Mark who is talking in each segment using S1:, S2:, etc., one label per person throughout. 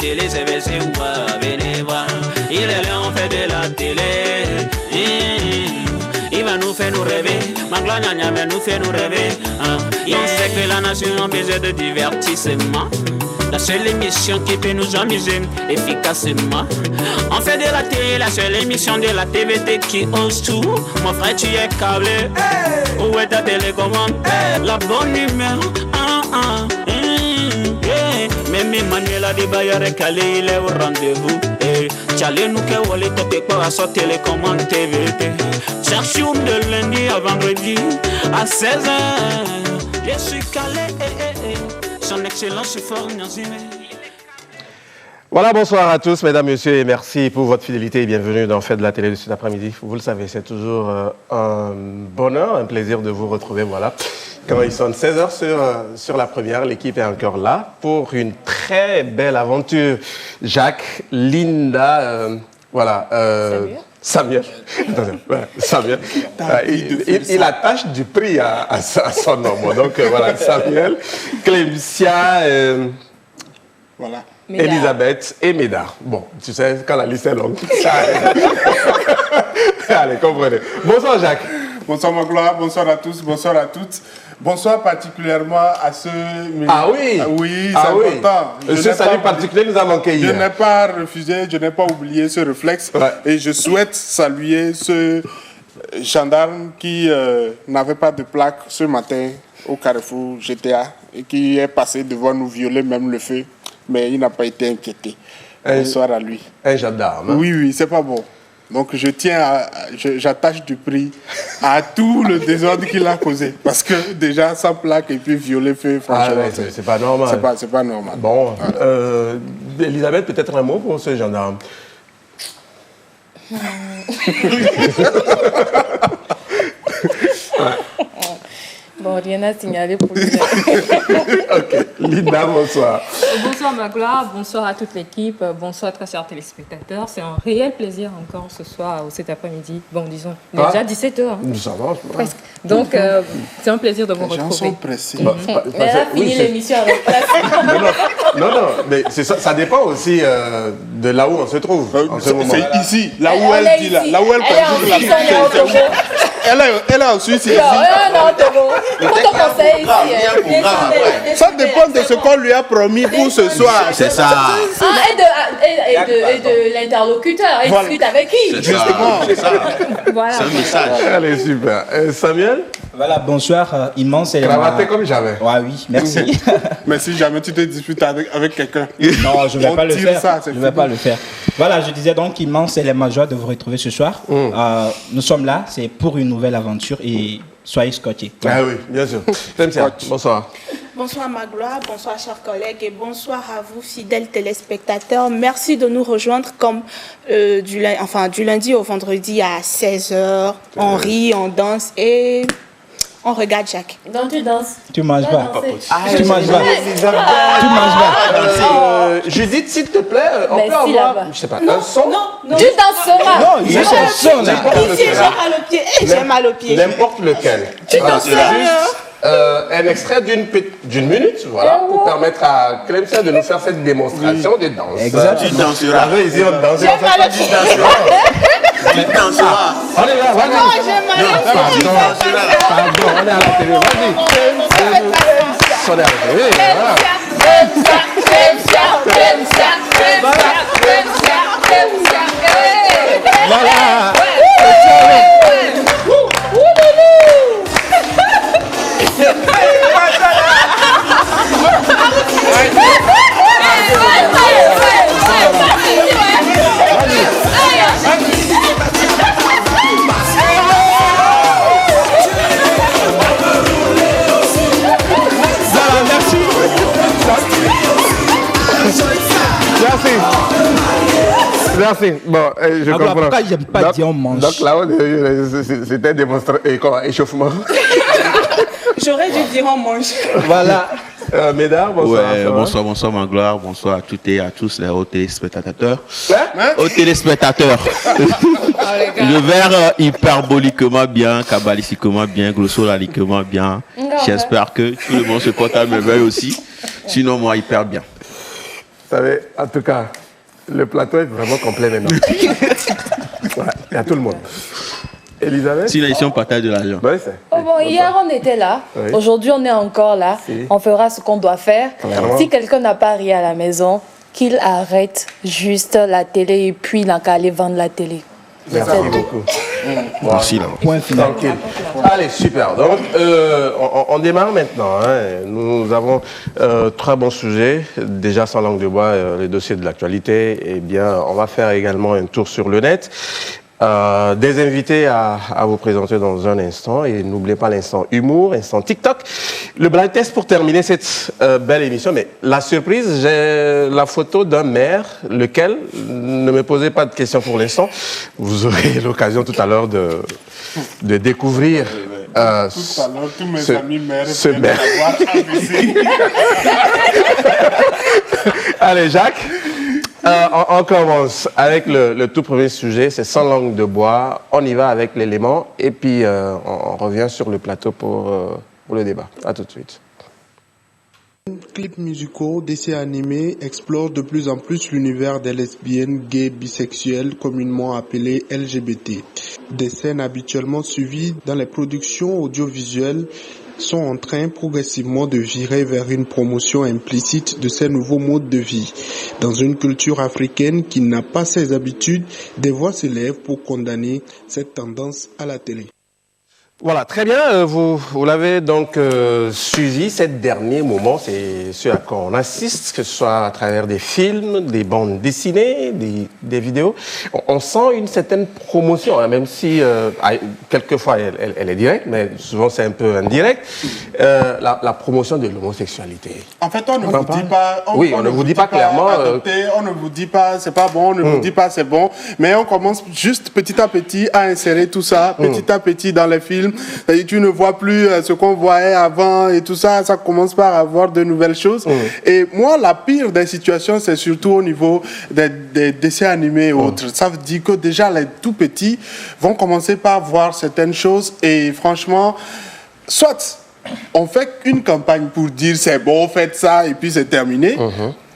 S1: télé, c'est baissé ou pas, venez voir. Il est là, on fait de la télé. Il va nous faire nous rêver. Magla Nyanya va nous faire nous rêver. On sait que la nation a besoin de divertissement. La seule émission qui peut nous amuser efficacement. On fait de la télé, la seule émission de la TVT qui ose tout. Mon frère, tu es câblé. Où est ta télécommande? La bonne humeur. Même Emmanuel a dit Bayard Calé, il est au rendez-vous. Tchalé nous que wale tope quoi à sa télécommande TVT. Cherchons de lundi à vendredi à 16h. Je suis calé. Son excellence est fort Nazimé.
S2: Voilà, bonsoir à tous, mesdames, messieurs, et merci pour votre fidélité et bienvenue dans Fête de la télé de cet après-midi. Vous le savez, c'est toujours un bonheur, un plaisir de vous retrouver, voilà. Quand il sonne 16h sur la première, l'équipe est encore là pour une très belle aventure. Jacques, Linda, voilà. Samuel. Samuel. Il attache du prix à son nom. Donc voilà, Samuel, Clémentia,
S3: voilà.
S2: Elisabeth et Médard. Bon, tu sais, quand la liste est longue, ça allez, comprenez. Bonsoir Jacques.
S3: Bonsoir Magloire, bonsoir à tous, bonsoir à toutes. Bonsoir particulièrement à ceux...
S2: Ah oui.
S3: Oui, c'est important.
S2: Ce salut particulier nous a manqué hier.
S3: Je n'ai pas refusé, je n'ai pas oublié ce réflexe. Ouais. Et je souhaite saluer ce gendarme qui n'avait pas de plaque ce matin au carrefour GTA et qui est passé devant nous violer même le feu, mais il n'a pas été inquiété. Bonsoir à lui.
S2: Un gendarme. Hein?
S3: Oui, c'est pas bon. Donc j'attache du prix à tout le désordre qu'il a causé. Parce que déjà, sans plaque et puis violer feu, franchement,
S2: c'est pas normal.
S3: C'est pas normal.
S2: Bon, Elisabeth, peut-être un mot pour ce gendarme.
S4: Bon, rien à signaler pour lui.
S2: Ok, Linda, bonsoir.
S4: Bonsoir Magloire, bonsoir à toute l'équipe, bonsoir très chers téléspectateurs. C'est un réel plaisir encore ce soir ou cet après-midi. Bon, disons, il est déjà 17h.
S2: Ça va,
S4: presque. Donc, c'est un plaisir de vous retrouver.
S3: Les gens sont pressés.
S4: Elle a fini l'émission avec presse.
S2: Non, mais ça dépend aussi de là où on se trouve.
S3: C'est ici, là où elle dit là. Là où elle elle est en Suisse ici. Ça dépend de ce qu'on lui a promis pour ce soir.
S5: C'est ça.
S4: Et de l'interlocuteur. Il discute avec qui?
S3: Justement.
S5: C'est ça.
S4: Voilà.
S5: C'est un message.
S2: Allez, super. Samuel?
S6: Voilà, bonsoir. Immense élément.
S2: Cravaté comme jamais.
S6: Ouais, oui, merci.
S3: Mais si jamais tu te disputes avec quelqu'un.
S6: Non, je ne vais pas le faire.
S3: Ça,
S6: je ne vais pas le faire. Voilà, je disais donc immense élément de joie de vous retrouver ce soir. Nous sommes là, c'est pour une nouvelle aventure et soyez scotchés.
S2: Ah oui, bien sûr. Bonsoir.
S7: Bonsoir Magloire, bonsoir chers collègues et bonsoir à vous fidèles téléspectateurs. Merci de nous rejoindre comme du lundi au vendredi à 16h. On rit, on danse et on regarde Jacques.
S4: Donc tu danses.
S6: Tu manges pas. Tu manges pas.
S2: Tu manges pas. Judith, s'il te plaît, on peut avoir, je sais pas, un son.
S7: Non, tu danseras.
S6: Non, il y a son son là.
S7: Ici, j'ai mal au pied. J'ai mal au pied.
S2: N'importe lequel.
S7: Tu danseras.
S2: Un extrait d'une minute, voilà, pour permettre à Clémentia de nous faire cette démonstration de danse.
S6: Exactement.
S5: Tu danseras.
S2: Ici, on danse.
S7: J'ai mal au pied.
S5: Tu danseras.
S2: On est là, vas-y.
S7: Non, j'ai mal au pied.
S2: Pardon, on est à la télé, vas-y. On est à la télé, voilà.
S6: Voilà.
S2: Merci. Bon, je comprends.
S6: Pourquoi j'aime pas dire on mange?
S2: Donc là, c'était échauffement.
S7: J'aurais dû dire on mange.
S2: Voilà. Mesdames, bonsoir.
S5: Ouais, bonsoir Magloire, bonsoir à toutes et à tous les hauts téléspectateurs.
S2: Hein?
S5: Hauts téléspectateurs. Le verre hyperboliquement bien, cabalistiquement bien, glossolaliquement bien. J'espère que tout le monde se porte à merveille aussi. Sinon, moi, hyper bien.
S2: savez, en tout cas, le plateau est vraiment complet maintenant. Voilà, il y a tout le monde. Elisabeth?
S5: Si ici on partage de l'argent.
S2: Oui,
S8: hier on était là,
S2: oui.
S8: Aujourd'hui on est encore là,
S2: Si.
S8: On fera ce qu'on doit faire.
S2: Clairement.
S8: Si quelqu'un n'a pas ri à la maison, qu'il arrête juste la télé et puis il n'a qu'à aller vendre la télé.
S2: Merci beaucoup.
S5: Merci là.
S6: Point final.
S2: Tranquille. Allez, super. Donc, on démarre maintenant. Hein. Nous avons 3 bons sujets. Déjà, sans langue de bois, les dossiers de l'actualité. Eh bien, on va faire également un tour sur le net. Des invités à vous présenter dans un instant. Et n'oubliez pas l'instant humour, l'instant TikTok. Le blind test pour terminer cette belle émission. Mais la surprise, j'ai la photo d'un maire, lequel, ne me posez pas de questions pour l'instant. Vous aurez l'occasion tout à l'heure de découvrir
S3: Tout à l'heure, tous mes amis maires viennent d'avoir avisé.
S2: Allez, Jacques. On commence avec le tout premier sujet, c'est sans langue de bois. On y va avec l'élément et puis on revient sur le plateau pour le débat. À tout de suite.
S9: Clips musicaux, dessins animés explorent de plus en plus l'univers des lesbiennes, gays, bisexuels, communément appelés LGBT. Des scènes habituellement suivies dans les productions audiovisuelles sont en train progressivement de virer vers une promotion implicite de ces nouveaux modes de vie. Dans une culture africaine qui n'a pas ses habitudes, des voix se lèvent pour condamner cette tendance à la télé.
S2: Voilà, très bien. Vous l'avez donc suivi, ces derniers moments, c'est ce à quoi on assiste, que ce soit à travers des films, des bandes dessinées, des vidéos. On sent une certaine promotion, hein, même si quelquefois elle est directe, mais souvent c'est un peu indirect, la promotion de l'homosexualité.
S3: En fait, on ne vous dit pas...
S2: On ne vous dit pas clairement...
S3: adopter, on ne vous dit pas c'est pas bon, on ne vous dit pas c'est bon, mais on commence juste petit à petit à insérer tout ça, petit à petit dans les films. C'est-à-dire, tu ne vois plus ce qu'on voyait avant et tout ça, ça commence par avoir de nouvelles choses. Et moi, la pire des situations, c'est surtout au niveau des dessins animés et autres. Ça veut dire que déjà, les tout petits vont commencer par voir certaines choses et franchement, soit on fait une campagne pour dire c'est bon, faites ça et puis c'est terminé.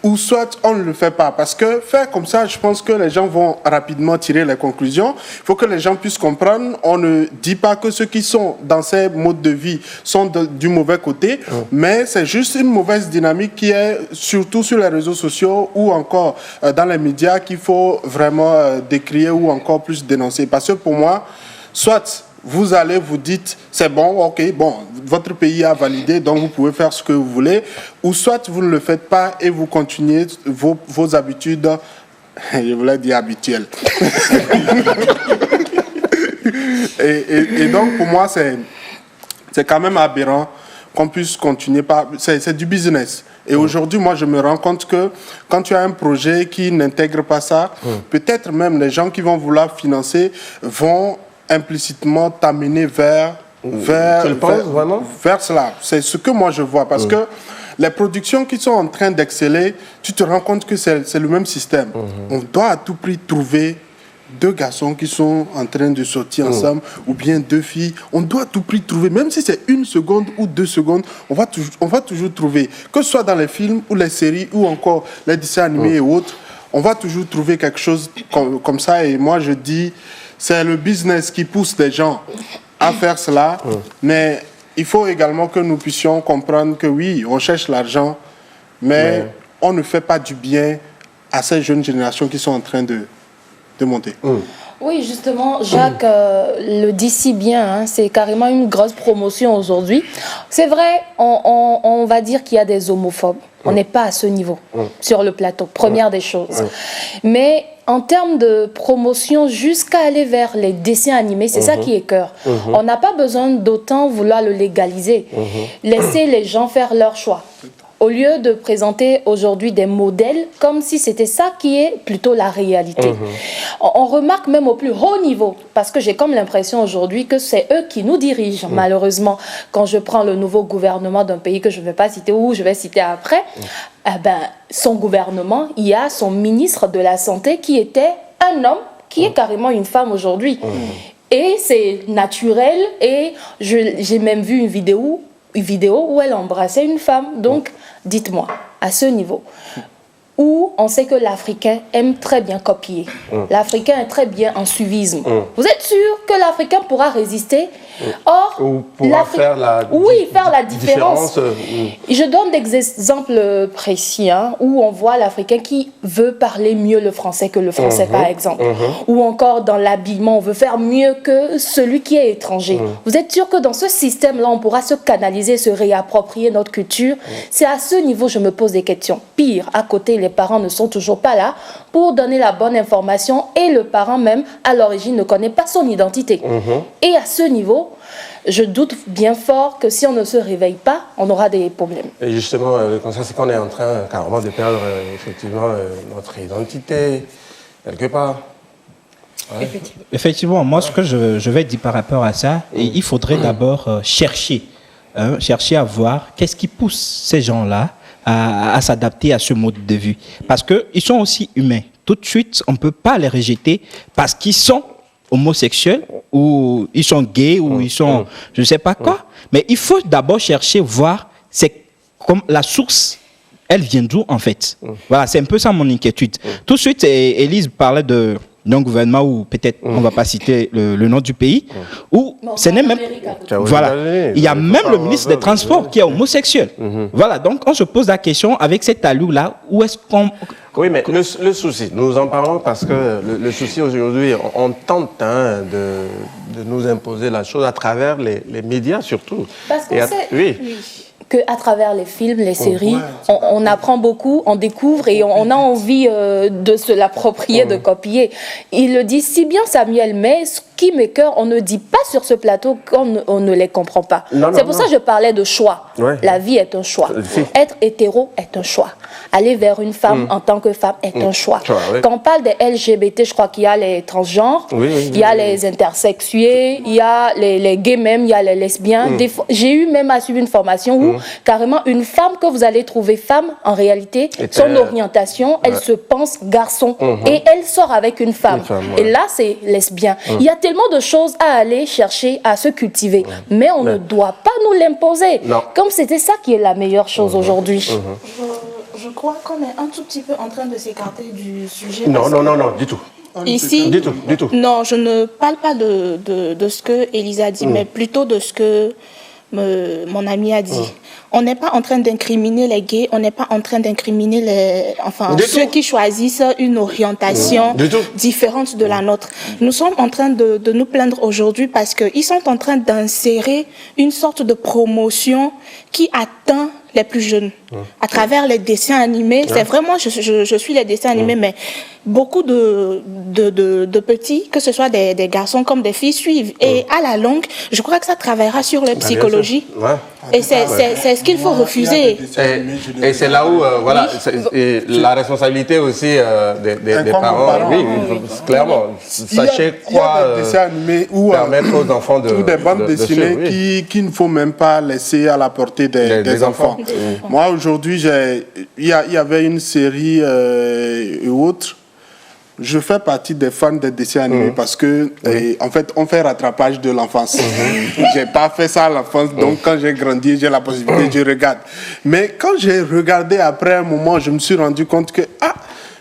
S3: Ou soit on ne le fait pas. Parce que faire comme ça, je pense que les gens vont rapidement tirer les conclusions. Il faut que les gens puissent comprendre. On ne dit pas que ceux qui sont dans ces modes de vie sont du mauvais côté, mais c'est juste une mauvaise dynamique qui est surtout sur les réseaux sociaux ou encore dans les médias qu'il faut vraiment décrier ou encore plus dénoncer. Parce que pour moi, soit vous allez, vous dites, c'est bon, ok, bon, votre pays a validé, donc vous pouvez faire ce que vous voulez, ou soit vous ne le faites pas et vous continuez vos habitudes, je voulais dire habituelles. et donc, pour moi, c'est quand même aberrant qu'on puisse continuer par... C'est du business. Et aujourd'hui, moi, je me rends compte que quand tu as un projet qui n'intègre pas ça, peut-être même les gens qui vont vouloir financer vont implicitement t'amener vers cela. C'est ce que moi je vois. Parce que les productions qui sont en train d'exceller, tu te rends compte que c'est le même système. On doit à tout prix trouver 2 garçons qui sont en train de sortir ensemble, ou bien 2 filles. On doit à tout prix trouver, même si c'est 1 seconde ou 2 secondes, on va toujours trouver. Que ce soit dans les films ou les séries ou encore les dessins animés et autres, on va toujours trouver quelque chose comme ça. Et moi je dis... C'est le business qui pousse les gens à faire cela, mais il faut également que nous puissions comprendre que oui, on cherche l'argent, mais on ne fait pas du bien à ces jeunes générations qui sont en train de monter.
S8: Oui, justement, Jacques le dit si bien, hein, c'est carrément une grosse promotion aujourd'hui. C'est vrai, on va dire qu'il y a des homophobes. On n'est pas à ce niveau sur le plateau, première des choses. Mais en termes de promotion, jusqu'à aller vers les dessins animés, c'est ça qui écoeure. On n'a pas besoin d'autant vouloir le légaliser. Laisser les gens faire leur choix. Au lieu de présenter aujourd'hui des modèles comme si c'était ça qui est plutôt la réalité. On remarque même au plus haut niveau, parce que j'ai comme l'impression aujourd'hui que c'est eux qui nous dirigent, malheureusement. Quand je prends le nouveau gouvernement d'un pays que je ne vais pas citer ou je vais citer après, son gouvernement, il y a son ministre de la Santé qui était un homme, qui est carrément une femme aujourd'hui. Et c'est naturel, et j'ai même vu une vidéo où elle embrassait une femme. Donc, dites-moi, à ce niveau, où on sait que l'Africain aime très bien copier. L'Africain est très bien en suivisme. Vous êtes sûr que l'Africain pourra résister? Or,
S2: ou pourra faire la
S8: différence. Je donne des exemples précis où on voit l'Africain qui veut parler mieux le français que le français, par exemple. Ou encore dans l'habillement, on veut faire mieux que celui qui est étranger. Vous êtes sûr que dans ce système-là, on pourra se canaliser, se réapproprier notre culture? C'est à ce niveau que je me pose des questions. Pire, à côté, les parents ne sont toujours pas là pour donner la bonne information et le parent même, à l'origine, ne connaît pas son identité. Et à ce niveau, je doute bien fort que si on ne se réveille pas, on aura des problèmes.
S2: Et justement, comme ça, c'est qu'on est en train carrément de perdre effectivement notre identité, quelque part. Ouais.
S6: Effectivement, moi, ce que je vais dire par rapport à ça, il faudrait d'abord chercher à voir qu'est-ce qui pousse ces gens-là à s'adapter à ce mode de vie. Parce qu'ils sont aussi humains. Tout de suite, on ne peut pas les rejeter parce qu'ils sont homosexuels ou ils sont gays ou ils sont je ne sais pas quoi. Mais il faut d'abord chercher, voir c'est comme la source, elle vient d'où en fait. Voilà, c'est un peu ça mon inquiétude. Tout de suite, Élise parlait d'un gouvernement où peut-être on ne va pas citer le nom du pays, où ce n'est même... Voilà, il y a même le ministre des Transports qui est homosexuel. Voilà, donc on se pose la question avec cet allure-là, où est-ce qu'on...
S2: Oui, mais le souci, nous en parlons parce que le souci aujourd'hui, on tente de nous imposer la chose à travers les médias surtout.
S8: Parce qu'on sait qu'à travers les films, les séries, on apprend beaucoup, on découvre et on a envie de se l'approprier, de copier. Il le dit si bien Samuel, mais ce qui m'écoeure, on ne dit pas sur ce plateau qu'on ne les comprend pas. C'est pour ça que je parlais de choix. La vie est un choix. Être hétéro est un choix. Aller vers une femme en tant que femme est un choix. Quand on parle des LGBT, je crois qu'il y a les transgenres, il y a les intersexués, il y a les gays même, il y a les lesbiens. J'ai eu même à suivre une formation où carrément une femme que vous allez trouver femme, en réalité, son orientation, elle se pense garçon et elle sort avec une femme. Et là, c'est lesbien. Il y a tellement de choses à aller chercher, à se cultiver, mais on ne doit pas nous l'imposer. Comme c'était ça qui est la meilleure chose aujourd'hui.
S7: Je crois qu'on est un tout petit peu en train de s'écarter du sujet.
S2: Non, du tout.
S7: Ici,
S2: du tout.
S7: Non, je ne parle pas de ce que Elisa a dit, mais plutôt de ce que mon ami a dit. On n'est pas en train d'incriminer les gays, on n'est pas en train d'incriminer ceux qui choisissent une orientation différente de la nôtre. Nous sommes en train de nous plaindre aujourd'hui parce qu'ils sont en train d'insérer une sorte de promotion qui atteint les plus jeunes. À travers les dessins animés, c'est vraiment, je suis les dessins animés, mais beaucoup de petits, que ce soit des garçons comme des filles, suivent. Et à la longue, je crois que ça travaillera sur leur psychologie. Et c'est ce qu'il faut refuser.
S2: Et c'est là où, la responsabilité aussi des parents. Oui, clairement. Sachez quoi permettre aux enfants de...
S3: Des bandes dessinées qu'il ne faut même pas laisser à la portée des enfants. Moi, aujourd'hui, il y avait une série et autres. Je fais partie des fans des dessins animés parce que, en fait, on fait rattrapage de l'enfance. J'ai pas fait ça à l'enfance, donc quand j'ai grandi, j'ai la possibilité, je regarde. Mais quand j'ai regardé après un moment, je me suis rendu compte que,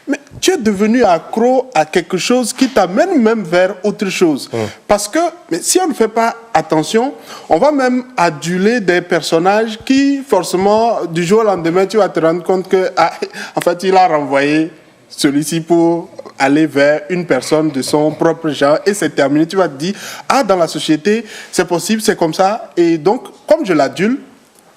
S3: mais tu es devenu accro à quelque chose qui t'amène même vers autre chose. Parce que mais si on ne fait pas attention, on va même aduler des personnages qui, forcément, du jour au lendemain, tu vas te rendre compte que, en fait, il a renvoyé celui-ci pour aller vers une personne de son propre genre et c'est terminé. Tu vas te dire, dans la société, c'est possible, c'est comme ça. Et donc, comme je l'adule,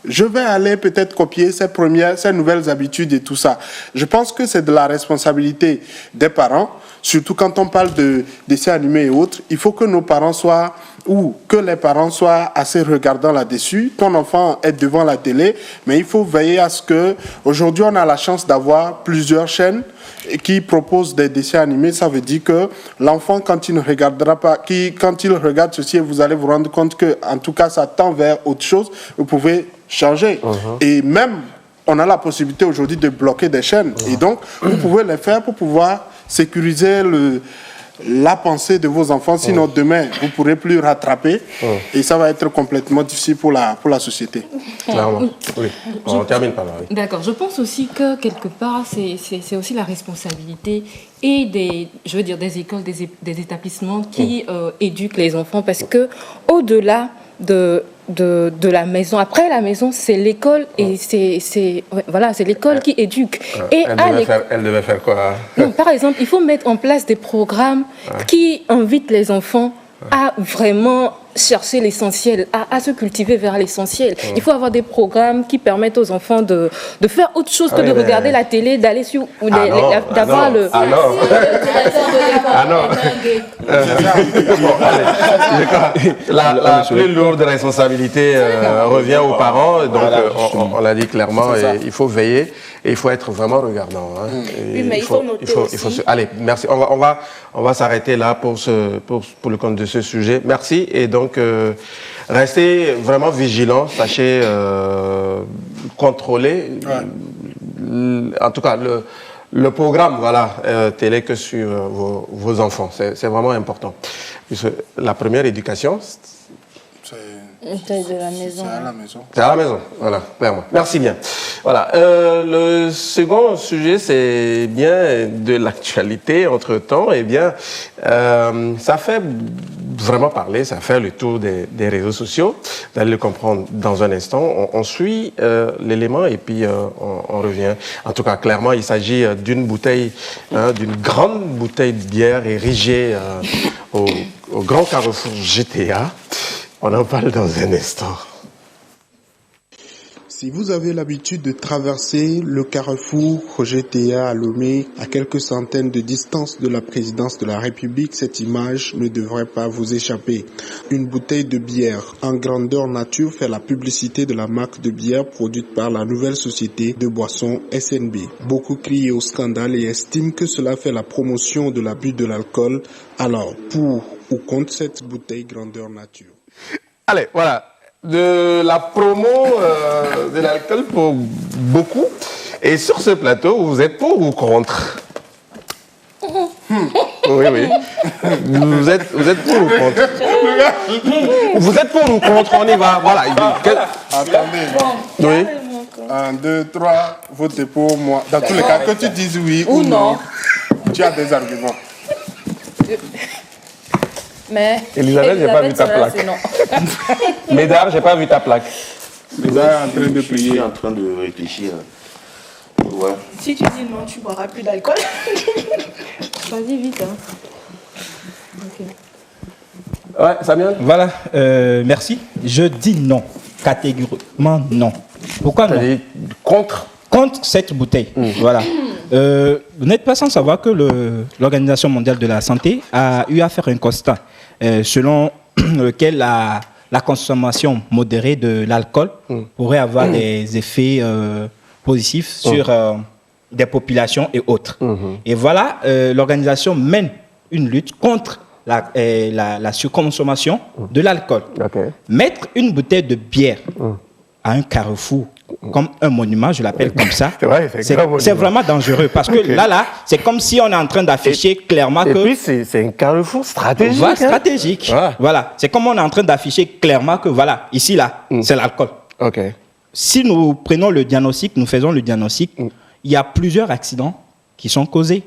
S3: je vais aller peut-être copier ces nouvelles habitudes et tout ça. Je pense que c'est de la responsabilité des parents, surtout quand on parle de dessins animés et autres. Il faut que nos parents soient, ou que les parents soient assez regardants là-dessus. Ton enfant est devant la télé, mais il faut veiller à ce que... Aujourd'hui, on a la chance d'avoir plusieurs chaînes qui proposent des dessins animés. Ça veut dire que l'enfant, quand il ne regardera pas, quand il regarde ceci, vous allez vous rendre compte que, en tout cas, ça tend vers autre chose. Vous pouvez changer. Et même, on a la possibilité aujourd'hui de bloquer des chaînes. Et donc, vous pouvez les faire pour pouvoir sécuriser la pensée de vos enfants, sinon demain, vous ne pourrez plus rattraper et ça va être complètement difficile pour la société.
S2: Clairement. Oui. On termine par là. Oui.
S4: D'accord. Je pense aussi que quelque part, c'est aussi la responsabilité et des écoles, des établissements qui éduquent les enfants, parce que au-delà de la maison, après la maison, c'est l'école et c'est l'école qui éduque. Et
S2: elle devait faire quoi?
S4: Non, par exemple, il faut mettre en place des programmes qui invitent les enfants à vraiment chercher l'essentiel, à se cultiver vers l'essentiel. Il faut avoir des programmes qui permettent aux enfants de faire autre chose que de regarder la télé, d'aller sur... d'avoir le...
S2: Ah non. La plus lourde responsabilité revient aux parents, donc on l'a dit clairement, et il faut veiller et il faut être vraiment regardant. Hein.
S7: Oui, mais il faut noter aussi.
S2: Allez, merci. On va s'arrêter là pour le compte de ce sujet. Merci, et donc restez vraiment vigilants, sachez contrôler, en tout cas le programme télé que sur vos enfants. C'est vraiment important. Puisque la première éducation,
S8: c'est de la maison.
S3: C'est à la maison.
S2: C'est à la maison, voilà, clairement. Merci bien. Voilà. Le second sujet, c'est bien de l'actualité entre-temps. Eh bien, ça fait vraiment parler, ça fait le tour des réseaux sociaux. Vous allez le comprendre dans un instant. On suit l'élément et puis on revient. En tout cas, clairement, il s'agit d'une bouteille, d'une grande bouteille de bière érigée au Grand Carrefour GTA. On en parle dans un instant.
S9: Si vous avez l'habitude de traverser le carrefour GTA à Lomé, à quelques centaines de distance de la présidence de la République, cette image ne devrait pas vous échapper. Une bouteille de bière en grandeur nature fait la publicité de la marque de bière produite par la nouvelle société de boissons SNB. Beaucoup crient au scandale et estiment que cela fait la promotion de l'abus de l'alcool. Alors, pour ou contre cette bouteille grandeur nature?
S2: Allez, voilà. De la promo de l'alcool pour beaucoup. Et sur ce plateau, vous êtes pour ou contre? Oui. Vous êtes pour ou contre? Vous êtes pour ou contre? On y va. Voilà.
S3: Attendez.
S2: Oui.
S3: 1, 2, 3, votez pour moi. Dans tous les cas, que tu dises oui ou non, tu as des arguments.
S8: Mais
S2: Elisabeth, j'ai pas vu ta plaque. Mesdames, j'ai pas vu ta plaque.
S3: Mesdames est en train de prier.
S5: Je suis en train de réfléchir. Ouais.
S7: Si tu dis non, tu boiras plus d'alcool.
S4: Vas-y, vite.
S2: Ouais, Samuel?
S6: Voilà, merci. Je dis non, catégoriquement non. Pourquoi non?
S2: Contre
S6: cette bouteille. Voilà. Vous n'êtes pas sans savoir que l'Organisation mondiale de la santé a eu à faire un constat selon lequel la consommation modérée de l'alcool pourrait avoir des effets positifs sur des populations et autres. Et voilà, l'organisation mène une lutte contre la surconsommation de l'alcool.
S2: Okay.
S6: Mettre une bouteille de bière à un carrefour, comme un monument, je l'appelle comme ça, c'est vraiment dangereux. Parce que là, c'est comme si on est en train d'afficher clairement que...
S2: Et puis, c'est un carrefour stratégique.
S6: Voilà, stratégique. Voilà. C'est comme on est en train d'afficher clairement que, voilà, ici, là, c'est l'alcool.
S2: OK.
S6: Si nous prenons le diagnostic, nous faisons le diagnostic, il y a plusieurs accidents qui sont causés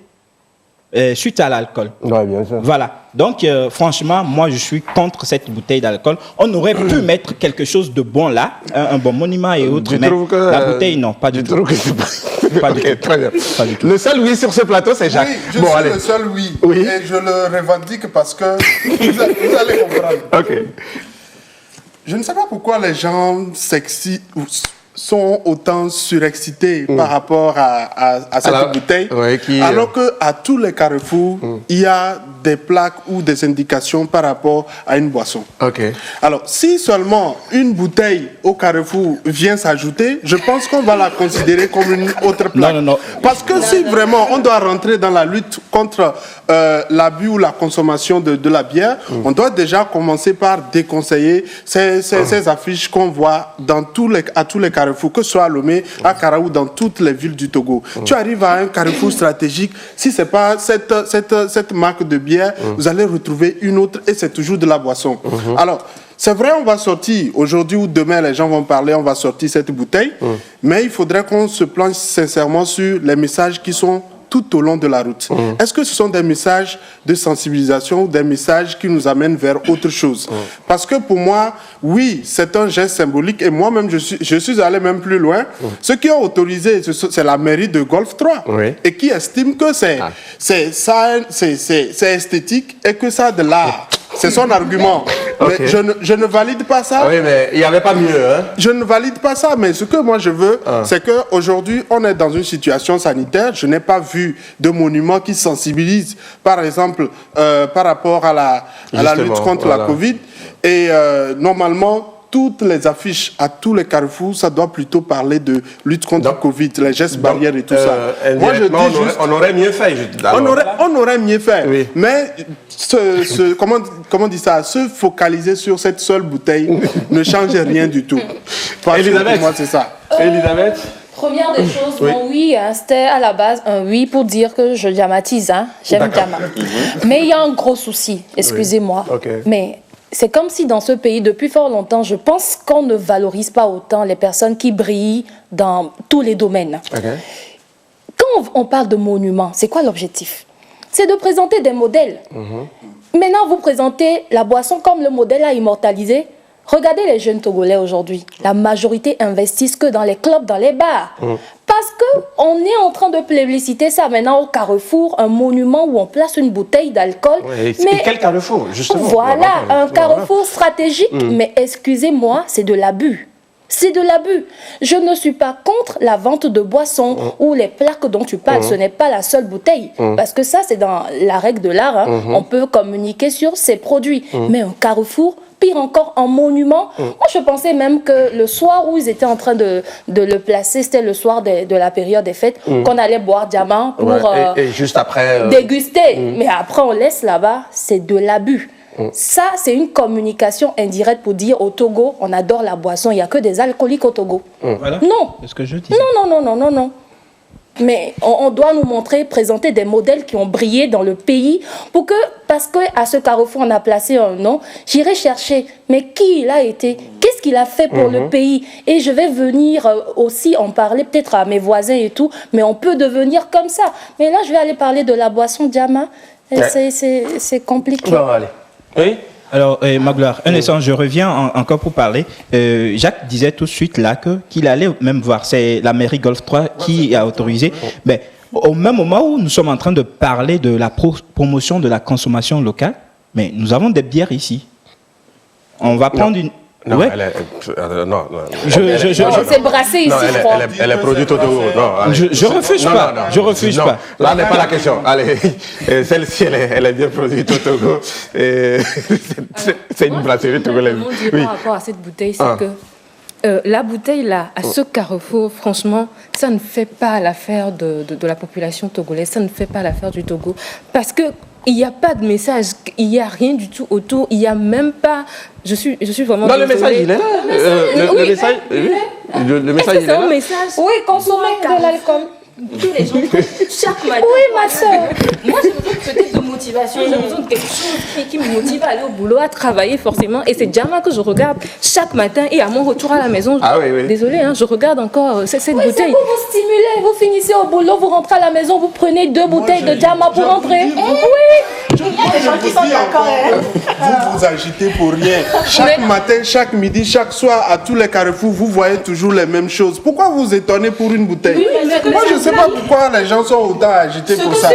S6: suite à l'alcool.
S2: Oui, bien sûr.
S6: Voilà. Donc, franchement, moi, je suis contre cette bouteille d'alcool. On aurait pu mettre quelque chose de bon là, un bon monument et autres, mais la bouteille, non, pas du tout.
S2: Je trouve que c'est pas du tout. Très bien.
S6: Pas du tout.
S2: Le seul oui sur ce plateau, c'est Jacques.
S3: Oui, je suis le seul oui. Et je le revendique parce que vous allez comprendre.
S2: OK.
S3: Je ne sais pas pourquoi les gens sexy sont autant surexcités par rapport à cette bouteille, alors qu'à tous les carrefours, il y a des plaques ou des indications par rapport à une boisson.
S2: Okay.
S3: Alors, si seulement une bouteille au carrefour vient s'ajouter, je pense qu'on va la considérer comme une autre plaque.
S6: Non.
S3: Parce que si vraiment on doit rentrer dans la lutte contre l'abus ou la consommation de la bière, on doit déjà commencer par déconseiller ces affiches qu'on voit à tous les carrefours carrefour, que ce soit à Lomé, à Kara ou dans toutes les villes du Togo. Tu arrives à un carrefour stratégique, si ce n'est pas cette marque de bière, vous allez retrouver une autre et c'est toujours de la boisson. Alors, c'est vrai, on va sortir, aujourd'hui ou demain, les gens vont parler, on va sortir cette bouteille, mais il faudrait qu'on se planche sincèrement sur les messages qui sont tout au long de la route. Est-ce que ce sont des messages de sensibilisation ou des messages qui nous amènent vers autre chose? Parce que pour moi, oui, c'est un geste symbolique et moi-même, je suis allé même plus loin. Ceux qui ont autorisé, c'est la mairie de Golfe 3 et qui estiment que c'est esthétique et que ça a de l'art. C'est son argument. Mais je ne valide pas ça.
S2: Oui, mais il n'y avait pas mieux. Hein?
S3: Je ne valide pas ça, mais ce que moi je veux, c'est qu'aujourd'hui, on est dans une situation sanitaire. Je n'ai pas vu de monument qui sensibilise, par exemple, par rapport à la lutte contre la Covid. Et normalement, toutes les affiches à tous les carrefours, ça doit plutôt parler de lutte contre la Covid, les gestes barrières et tout ça.
S2: Moi, je dis on aurait mieux fait.
S3: On aurait mieux fait. Oui. Mais comment dire ça, se focaliser sur cette seule bouteille ne change rien du tout.
S2: Elisabeth,
S3: pour moi, c'est ça.
S2: Elisabeth.
S8: Première des choses, mon oui, hein, c'était à la base un oui pour dire que je dramatise, hein, j'aime Jama. Mais il y a un gros souci, excusez-moi. Mais c'est comme si dans ce pays, depuis fort longtemps, je pense qu'on ne valorise pas autant les personnes qui brillent dans tous les domaines. Quand on parle de monuments, c'est quoi l'objectif? C'est de présenter des modèles. Maintenant, vous présentez la boisson comme le modèle à immortaliser. Regardez les jeunes Togolais aujourd'hui. La majorité investissent que dans les clubs, dans les bars. Parce qu'on est en train de plébisciter ça maintenant au Carrefour, un monument où on place une bouteille d'alcool.
S2: Mais quel Carrefour, justement?
S8: Voilà, un Carrefour stratégique. Mais excusez-moi, c'est de l'abus. C'est de l'abus. Je ne suis pas contre la vente de boissons ou les plaques dont tu parles. Ce n'est pas la seule bouteille. Parce que ça, c'est dans la règle de l'art. Hein. On peut communiquer sur ces produits. Mais un Carrefour, pire encore, en monument. Moi, je pensais même que le soir où ils étaient en train de le placer, c'était le soir de la période des fêtes, qu'on allait boire diamant pour
S2: et juste après,
S8: déguster. Mais après, on laisse là-bas. C'est de l'abus. Ça, c'est une communication indirecte pour dire au Togo, on adore la boisson, il n'y a que des alcooliques au Togo.
S6: Voilà.
S8: Non.
S6: C'est ce que je dis.
S8: Non. Mais on doit nous montrer, présenter des modèles qui ont brillé dans le pays pour que, parce qu'à ce carrefour, on a placé un nom, j'irai chercher, mais qui il a été? Qu'est-ce qu'il a fait pour le pays? Et je vais venir aussi en parler peut-être à mes voisins et tout, mais on peut devenir comme ça. Mais là, je vais aller parler de la boisson Diama, et c'est compliqué.
S2: Bon, allez. Oui.
S6: Alors, Magloire, un instant, je reviens encore pour parler. Jacques disait tout de suite là qu'il allait même voir. C'est la mairie Golfe 3 qui a autorisé. Mais au même moment où nous sommes en train de parler de la promotion de la consommation locale, mais nous avons des bières ici. On va prendre une...
S2: Non,
S6: ouais.
S2: Non.
S8: C'est brassé ici, je crois.
S2: Elle est produite au Togo.
S6: Je refuse pas. Je refuse pas.
S2: Là n'est pas la question. Allez, celle-ci, elle est bien produite au Togo. C'est une brasserie togolaise.
S4: Par rapport à cette bouteille, c'est que la bouteille là, à ce carrefour, franchement, ça ne fait pas l'affaire de la population togolaise. Ça ne fait pas l'affaire du Togo, parce que il n'y a pas de message, il n'y a rien du tout autour, il n'y a même pas... Je suis vraiment...
S2: Non, le message, il est là. Le message, il est là.
S4: Message.
S8: Oui, consommer de l'alcool.
S4: Tous les gens, chaque matin.
S8: Oui, ma soeur.
S4: Moi, j'ai besoin peut-être de motivation, j'ai besoin de quelque chose qui me motive à aller au boulot, à travailler forcément. Et c'est Diama que je regarde chaque matin et à mon retour à la maison. Désolée, hein, je regarde encore cette bouteille.
S8: C'est pour vous stimuler. Vous finissez au boulot, vous rentrez à la maison, vous prenez 2 bouteilles de Diama pour rentrer. Oui.
S3: Il y a des gens qui sont d'accord. Vous vous agitez pour rien. Chaque matin, chaque midi, chaque soir, à tous les carrefours, vous voyez toujours les mêmes choses. Pourquoi vous étonnez pour une bouteille? Moi, je ne sais pas pourquoi les gens sont autant agités pour ça.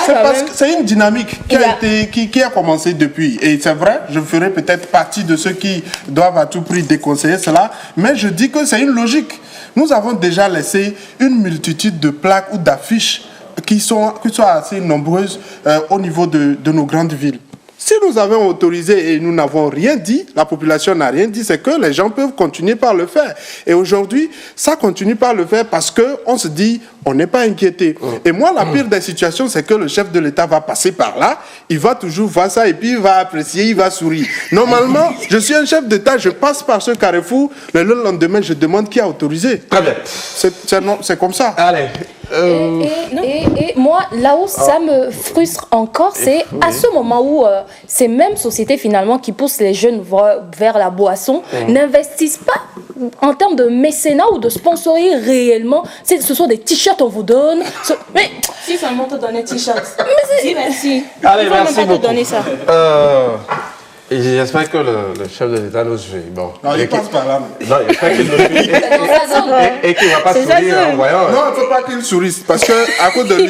S3: C'est parce que c'est une dynamique qui a commencé depuis. Et c'est vrai, je ferai peut-être partie de ceux qui doivent à tout prix déconseiller cela. Mais je dis que c'est une logique. Nous avons déjà laissé une multitude de plaques ou d'affiches qui sont assez nombreuses au niveau de nos grandes villes. Si nous avons autorisé et nous n'avons rien dit, la population n'a rien dit, c'est que les gens peuvent continuer par le faire. Et aujourd'hui, ça continue par le faire parce qu'on se dit, on n'est pas inquiété. Et moi, la pire des situations, c'est que le chef de l'État va passer par là, il va toujours voir ça et puis il va apprécier, il va sourire. Normalement, je suis un chef d'État, je passe par ce carrefour, le lendemain, je demande qui a autorisé.
S2: Très bien.
S3: C'est comme ça.
S2: Allez.
S8: Et moi, là où ça me frustre encore, c'est à ce moment où ces mêmes sociétés finalement qui poussent les jeunes vers la boisson n'investissent pas en termes de mécénat ou de sponsoring réellement. Ce sont des t-shirts qu'on vous donne. Mais
S7: Si seulement te donner t-shirt. Dis merci.
S2: Allez,
S7: Il faut
S2: merci
S7: même pas
S2: beaucoup.
S7: te donner ça.
S2: Et j'espère que le chef de l'État nous suit. Bon.
S3: Non, il passe par là.
S2: Non, j'espère qu'il nous suit et qu'il ne va pas sourire en voyant.
S3: Non, il ne faut pas qu'il sourisse parce qu'à cause de lui,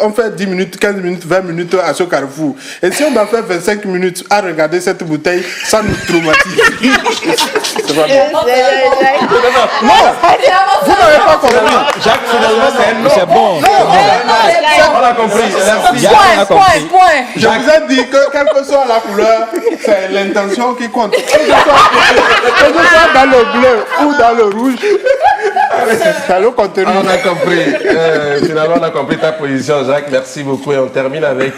S3: on fait 10 minutes, 15 minutes, 20 minutes à ce carrefour. Et si on doit faire 25 minutes à regarder cette bouteille, ça nous traumatise. C'est pas bien. Non, vous n'avez pas compris.
S2: Jacques, finalement, c'est un non.
S6: C'est bon.
S2: On a compris. Merci.
S8: point.
S3: Je vous ai dit que quelle que soit la couleur, c'est l'intention qui compte. Que ce soit dans le bleu ou dans le rouge, c'est le contenu.
S2: On a compris. Finalement, on a compris ta position, Jacques. Merci beaucoup. Et on termine avec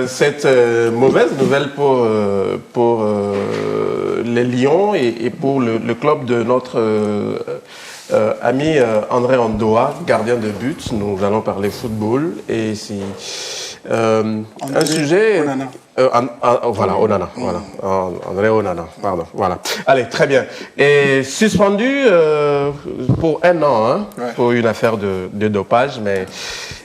S2: cette mauvaise nouvelle pour les Lions et pour le club de notre ami André Ondoa, gardien de but. Nous allons parler football et c'est un sujet.
S3: Onana.
S2: Voilà, Onana. Voilà. André Onana. Pardon. Voilà. Allez, très bien. Et suspendu pour 1 an, hein, pour une affaire de dopage, mais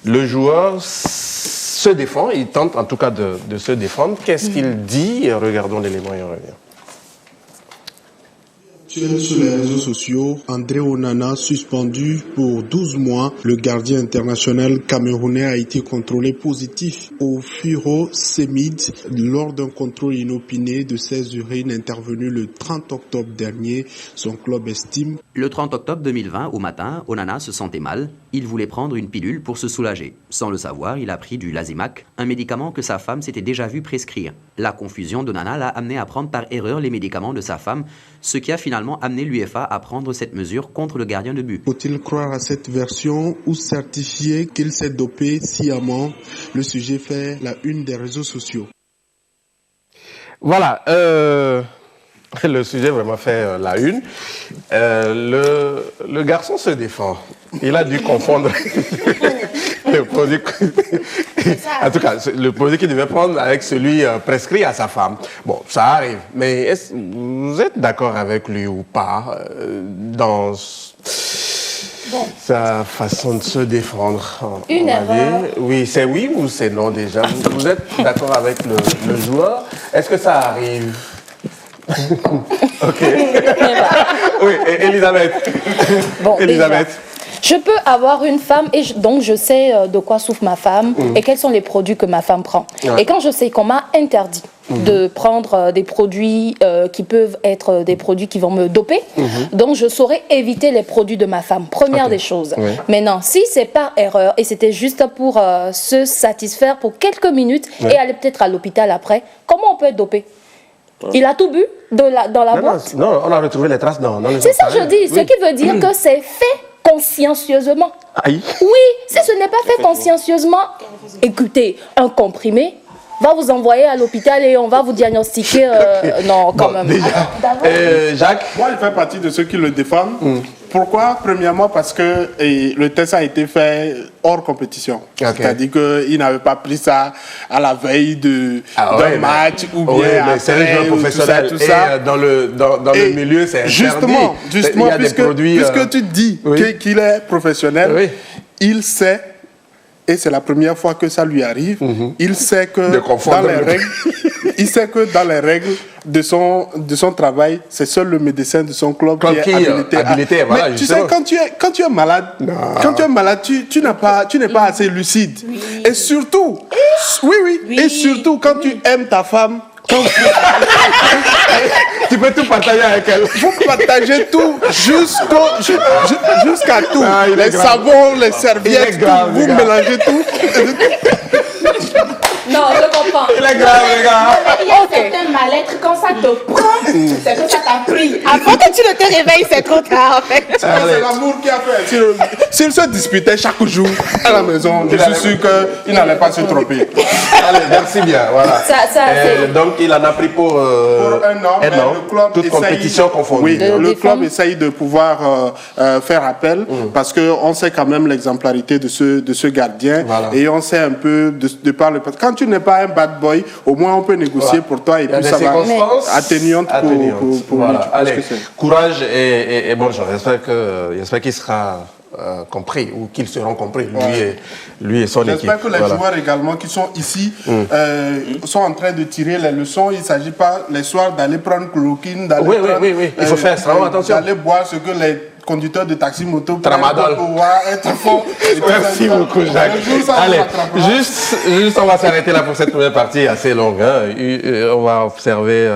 S2: le joueur se défend. Il tente en tout cas de se défendre. Qu'est-ce qu'il dit? Regardons l'élément et on revient.
S9: Sur les réseaux sociaux, André Onana suspendu pour 12 mois. Le gardien international camerounais a été contrôlé positif au furosémide lors d'un contrôle inopiné de ses urines intervenu le 30 octobre dernier. Son club estime.
S10: Le 30 octobre 2020, au matin, Onana se sentait mal. Il voulait prendre une pilule pour se soulager. Sans le savoir, il a pris du Lazimac, un médicament que sa femme s'était déjà vu prescrire. La confusion d'Onana l'a amené à prendre par erreur les médicaments de sa femme, ce qui a finalement amené l'UEFA à prendre cette mesure contre le gardien de but.
S9: Faut-il croire à cette version ou certifier qu'il s'est dopé sciemment? Le sujet fait la une des réseaux sociaux.
S2: Voilà. Le sujet vraiment fait la une. Le garçon se défend. Il a dû confondre le produit, en tout cas, le produit qu'il devait prendre avec celui prescrit à sa femme. Bon, ça arrive. Mais vous êtes d'accord avec lui ou pas dans sa façon de se défendre?
S8: Une erreur.
S2: Oui, c'est oui ou c'est non déjà? Vous êtes d'accord avec le joueur? Est-ce que ça arrive? Ok. Oui, Elisabeth.
S8: Bon,
S2: Elisabeth.
S8: déjà, je peux avoir une femme et donc je sais de quoi souffre ma femme et quels sont les produits que ma femme prend.
S2: Ouais.
S8: Et quand je sais qu'on m'a interdit de prendre des produits qui peuvent être des produits qui vont me doper, donc je saurais éviter les produits de ma femme. Première des choses.
S2: Ouais.
S8: Maintenant, si c'est par erreur et c'était juste pour se satisfaire pour quelques minutes et aller peut-être à l'hôpital après, comment on peut être dopé? Il a tout bu dans la boîte?
S2: Non, on a retrouvé les traces dans les
S8: C'est ça que je
S2: appareils.
S8: dis, ce qui veut dire que c'est fait consciencieusement.
S2: Aïe.
S8: Oui, si ce n'est pas fait consciencieusement, écoutez, un comprimé va vous envoyer à l'hôpital et on va vous diagnostiquer. Non, quand même.
S2: Déjà. Jacques.
S3: Moi, il fait partie de ceux qui le défendent. Pourquoi? Premièrement, parce que le test a été fait hors compétition.
S2: Okay.
S3: C'est-à-dire qu'il n'avait pas pris ça à la veille d'un match ou bien
S2: mais c'est un
S3: après,
S2: joueur professionnel.
S3: tout ça.
S2: Et dans le milieu, c'est interdit.
S3: Justement,
S2: Il y a des produits,
S3: puisque tu dis qu'il est professionnel, il sait, et c'est la première fois que ça lui arrive, il sait que dans les règles de son travail, c'est seul le médecin de son club qui est habilité.
S2: Voilà,
S3: mais tu sais, quand tu es malade, tu n'es pas assez lucide. Oui. Et surtout, et surtout quand tu aimes ta femme.
S2: Tu peux tout partager avec elle.
S3: Vous partagez tout jusqu'à tout. Les savons, les serviettes, tout. Vous mélangez tout.
S8: Non, je comprends.
S2: Il est grave, les gars.
S7: Il y a certains mal-être, quand ça te prend, c'est que ça t'a pris. Avant que tu ne te réveilles, c'est trop tard, en fait.
S3: C'est l'amour qui a fait. S'il se disputait chaque jour à la maison, je suis sûr qu'il n'allait pas se tromper.
S2: Allez, merci bien. Voilà. Donc, il en a pris pour
S3: un an, mais le club
S2: toute
S3: essaye,
S2: compétition confondue.
S3: Oui, le club essaye de pouvoir faire appel parce qu'on sait quand même l'exemplarité de ce gardien.
S2: Voilà.
S3: Et on sait un peu de par le... Quand tu n'es pas un bad boy, au moins on peut négocier pour toi et puis ça va atténuante pour
S2: voilà.
S3: lui.
S2: Allez, courage et bonne chance. J'espère qu'il sera compris ou qu'ils seront compris, lui et son équipe.
S3: J'espère que les joueurs également qui sont ici sont en train de tirer les leçons. Il ne s'agit pas les soirs d'aller prendre chloroquine, d'aller
S2: oui. Il faut faire extrêmement attention.
S3: D'aller boire ce que les conducteurs de taxi moto pour
S2: pouvoir
S3: être fort.
S2: Merci beaucoup, Jacques. Allez, juste, on va s'arrêter là pour cette première partie assez longue. Hein. On va observer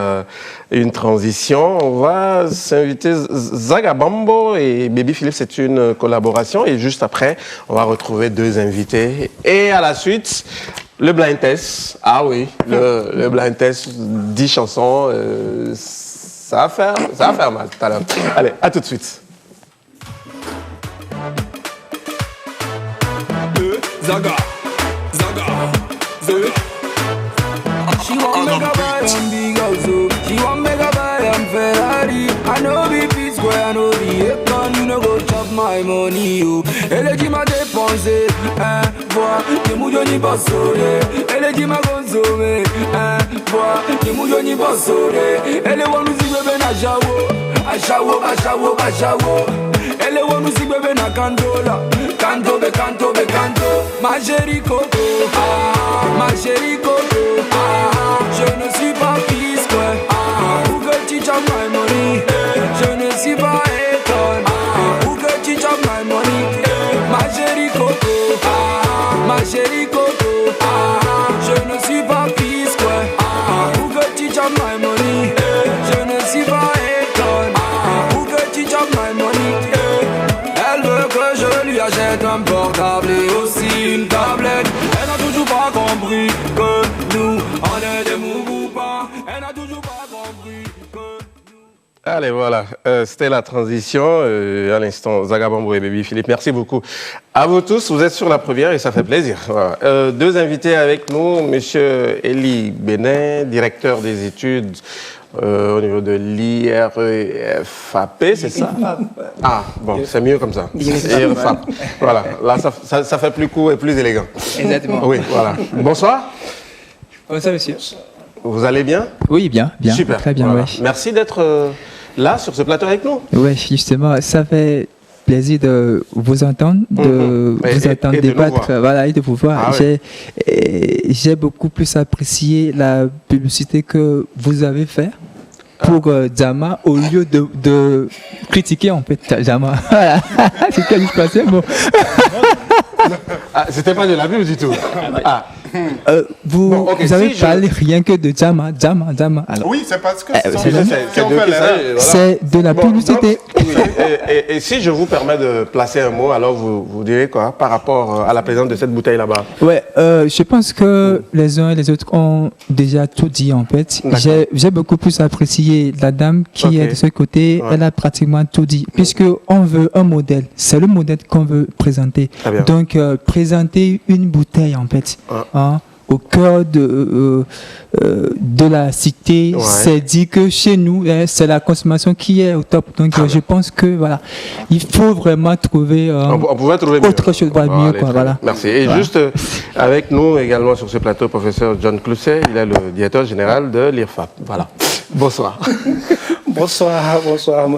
S2: une transition. On va s'inviter Zagabambo et Baby Philippe. C'est une collaboration. Et juste après, on va retrouver deux invités. Et à la suite, le blind test. Ah oui, le blind test, 10 chansons. Ça va faire mal tout à l'heure. Allez, à tout de suite.
S11: Zaga. She want make a buy and big house, oh. She want make a buy and Ferrari. I know be P-Square, I know the Akon. You know go chop my money, oh. Elle qui m'a dépensé, bois, qui mouille ni bossole. Elle qui m'a consommé, bois, qui mouille ni bossole. Elle want nous y bébé na jawo, achawo. Elle want nous y bébé na candola. Canto, ma chérie Coco, ma chérie Coco, je ne suis pas P-Square, pour que tu chopes my money, je ne suis pas Akon, pour que tu chopes my money, ma chérie Coco, je ne suis pas P-Square, pour que tu chopes my money, je ne suis pas Akon, pour que tu chopes my money. Elle veut que je lui achète un portable et aussi une tablette. Elle n'a toujours pas compris que nous, on est des mougoupas. Elle n'a toujours pas compris que nous...
S2: Allez, voilà. C'était la transition. À l'instant, Zagabambo et Baby Philippe. Merci beaucoup à vous tous. Vous êtes sur la première et ça fait plaisir. Voilà. Deux invités avec nous. Monsieur Elie Bénin, directeur des études au niveau de l'IREFAP, c'est ça? Ah, bon, c'est mieux comme ça. IREFAP. Voilà, là, ça fait plus court et plus élégant.
S12: Exactement.
S2: Oui, voilà. Bonsoir.
S12: Bonsoir, monsieur.
S2: Vous allez bien?
S12: Oui, bien.
S2: Super.
S12: Très bien,
S2: voilà.
S12: oui.
S2: Merci d'être là, sur ce plateau avec nous.
S12: Oui, justement, ça fait plaisir de vous entendre, de vous entendre débattre, voilà, et de vous voir. J'ai beaucoup plus apprécié la publicité que vous avez faite pour Jama au lieu de critiquer en fait Jama. Voilà, c'est ce qui se passait. Bon.
S2: C'était pas de la pub du tout.
S12: Vous avez parlé rien que de Jama. Alors,
S3: oui, c'est parce que
S12: c'est de la publicité.
S2: Et si je vous permets de placer un mot, alors vous direz quoi par rapport à la présence de cette bouteille là-bas?
S12: Ouais, je pense que les uns et les autres ont déjà tout dit en fait. J'ai beaucoup plus apprécié la dame qui est de ce côté. Elle a pratiquement tout dit, puisque on veut un modèle. C'est le modèle qu'on veut présenter. Donc présenter une bouteille en fait. Au cœur de la cité, c'est dit que chez nous, c'est la consommation qui est au top. Donc, je pense que voilà, il faut vraiment trouver,
S2: on pouvait trouver
S12: autre chose, mieux. Voilà.
S2: Merci. Et juste avec nous également sur ce plateau, professeur John Clousset, il est le directeur général de l'IRFAP. Voilà. Bonsoir.
S13: Bonsoir,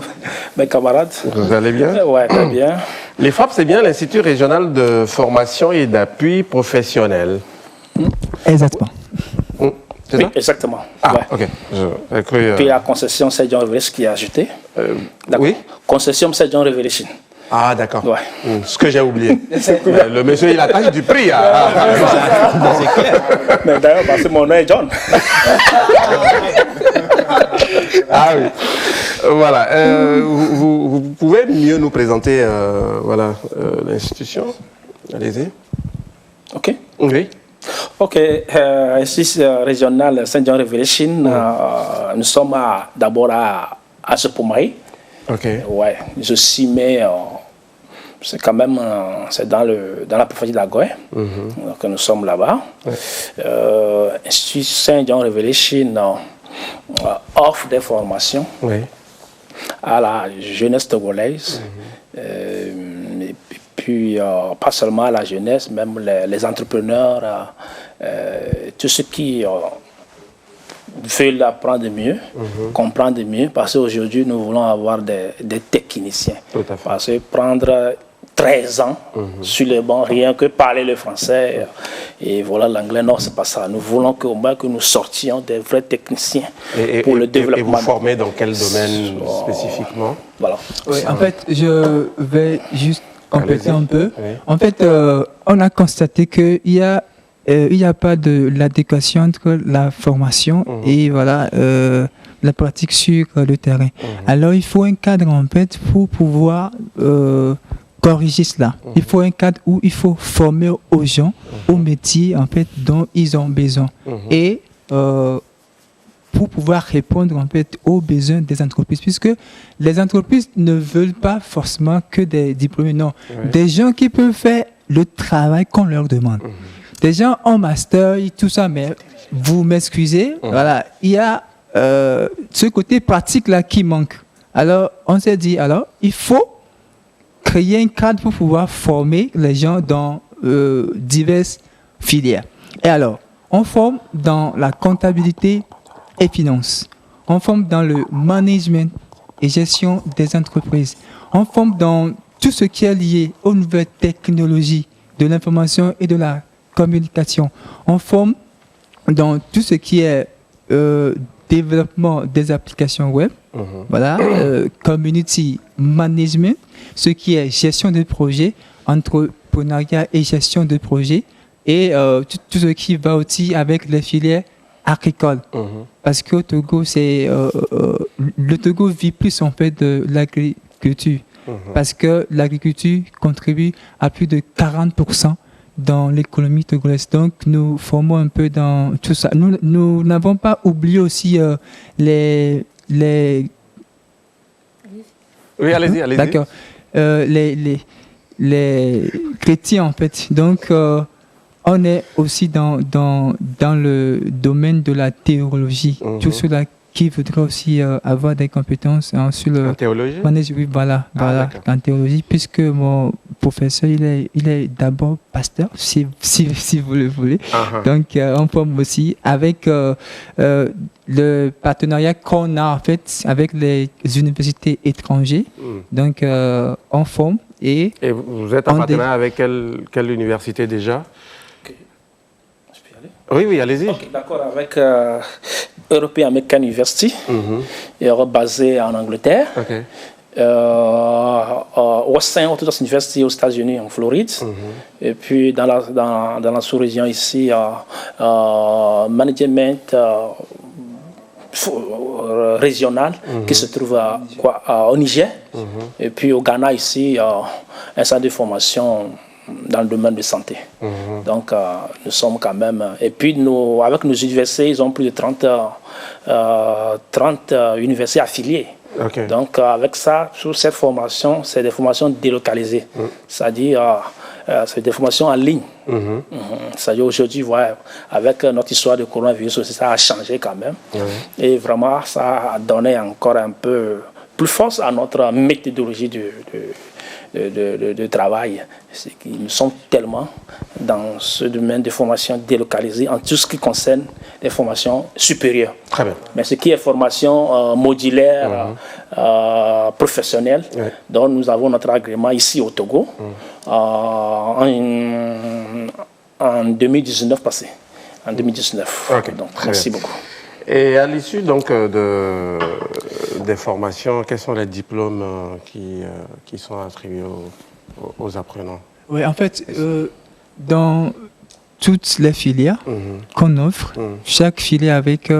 S13: mes camarades.
S2: Vous allez bien?
S13: Oui, très bien.
S2: L'IRFAP, c'est bien l'Institut régional de formation et d'appui professionnel.
S12: Exactement.
S2: C'est
S13: oui,
S2: ça?
S13: exactement.
S2: Ah,
S13: ouais.
S2: ok.
S13: Puis la concession, c'est John Revelation qui a ajouté.
S2: Oui.
S13: Concession, c'est John Revelation.
S2: Ah, d'accord.
S13: Ouais.
S2: Ce que j'ai oublié. Le monsieur, il attache du prix.
S13: C'est clair. Mais d'ailleurs, parce que mon nom est John.
S2: Ah oui. Voilà. Vous pouvez mieux nous présenter l'institution? Allez-y.
S13: Ok.
S2: Oui.
S13: Ok, ici régional Saint-Jean Revelation, nous sommes d'abord à Sepomaï.
S2: Ok.
S13: Ouais, je suis mais c'est quand même c'est dans la préfecture de la Goye que nous sommes là-bas. Institut Saint-Jean Revelation offre des formations à la jeunesse togolaise. Et puis pas seulement à la jeunesse, même les entrepreneurs, tous ceux qui veulent apprendre mieux, comprendre mieux, parce qu'aujourd'hui nous voulons avoir des techniciens. Parce que prendre 13 ans sur les bancs, rien que parler le français et voilà l'anglais, non, c'est pas ça. Nous voulons qu'au moins que nous sortions des vrais techniciens pour le développement.
S2: Et vous formez dans quel domaine spécifiquement?
S13: Voilà.
S12: Oui, en fait, je vais juste compléter un peu. En fait, on a constaté qu'il y a pas de l'adéquation entre la formation et voilà la pratique sur le terrain. Alors, il faut un cadre en fait pour pouvoir corriger cela. Il faut un cadre où il faut former aux gens, aux métiers en fait dont ils ont besoin et pour pouvoir répondre en fait aux besoins des entreprises, puisque les entreprises ne veulent pas forcément que des diplômés, non, des gens qui peuvent faire le travail qu'on leur demande. Des gens en master et tout ça, mais vous m'excusez, voilà, il y a ce côté pratique là qui manque. Alors on s'est dit, alors il faut créer un cadre pour pouvoir former les gens dans diverses filières. Et alors, on forme dans la comptabilité et finance. On forme dans le management et gestion des entreprises. On forme dans tout ce qui est lié aux nouvelles technologies de l'information et de la communication. On forme dans tout ce qui est développement des applications web, voilà, community management, ce qui est gestion de projet, entrepreneuriat et gestion de projet, et tout ce qui va aussi avec les filières agricoles. Parce qu'au Togo, le Togo vit plus en fait de l'agriculture, parce que l'agriculture contribue à plus de 40% dans l'économie togolaise. Donc, nous formons un peu dans tout ça. Nous n'avons pas oublié aussi les...
S2: Oui, allez-y.
S12: D'accord. Les chrétiens, en fait. Donc, on est aussi dans le domaine de la théologie. Tout cela qui voudrait aussi avoir des compétences sur le...
S2: En théologie?
S12: Oui, voilà, en théologie, puisque mon professeur, il est d'abord pasteur, si vous le voulez. Donc, on forme aussi avec le partenariat qu'on a, en fait, avec les universités étrangères. Donc, on forme et...
S2: Et vous êtes en partenariat avec quelle université déjà? Oui, allez-y.
S13: Okay, d'accord, avec European American University, basé en Angleterre. Western Orthodox University aux États-Unis, en Floride. Et puis dans la sous-région ici, management régional qui se trouve au Niger. Et puis au Ghana ici, un centre de formation dans le domaine de santé. Donc, nous sommes quand même... Et puis, avec nos universités, ils ont plus de 30 universités affiliées. Donc, avec ça, sur cette formation, c'est des formations délocalisées. C'est-à-dire, c'est des formations en ligne. C'est-à-dire, aujourd'hui, avec notre histoire de coronavirus, ça a changé quand même. Et vraiment, ça a donné encore un peu plus force à notre méthodologie de travail. Nous sommes tellement dans ce domaine de formation délocalisée en tout ce qui concerne les formations supérieures.
S2: Très bien.
S13: Mais ce qui est formation modulaire, professionnelle, dont nous avons notre agrément ici au Togo en 2019 passé. En 2019. Donc, merci beaucoup.
S2: Et à l'issue donc des formations, quels sont les diplômes qui sont attribués aux apprenants?
S12: Oui, en fait, dans toutes les filières qu'on offre, chaque filière avec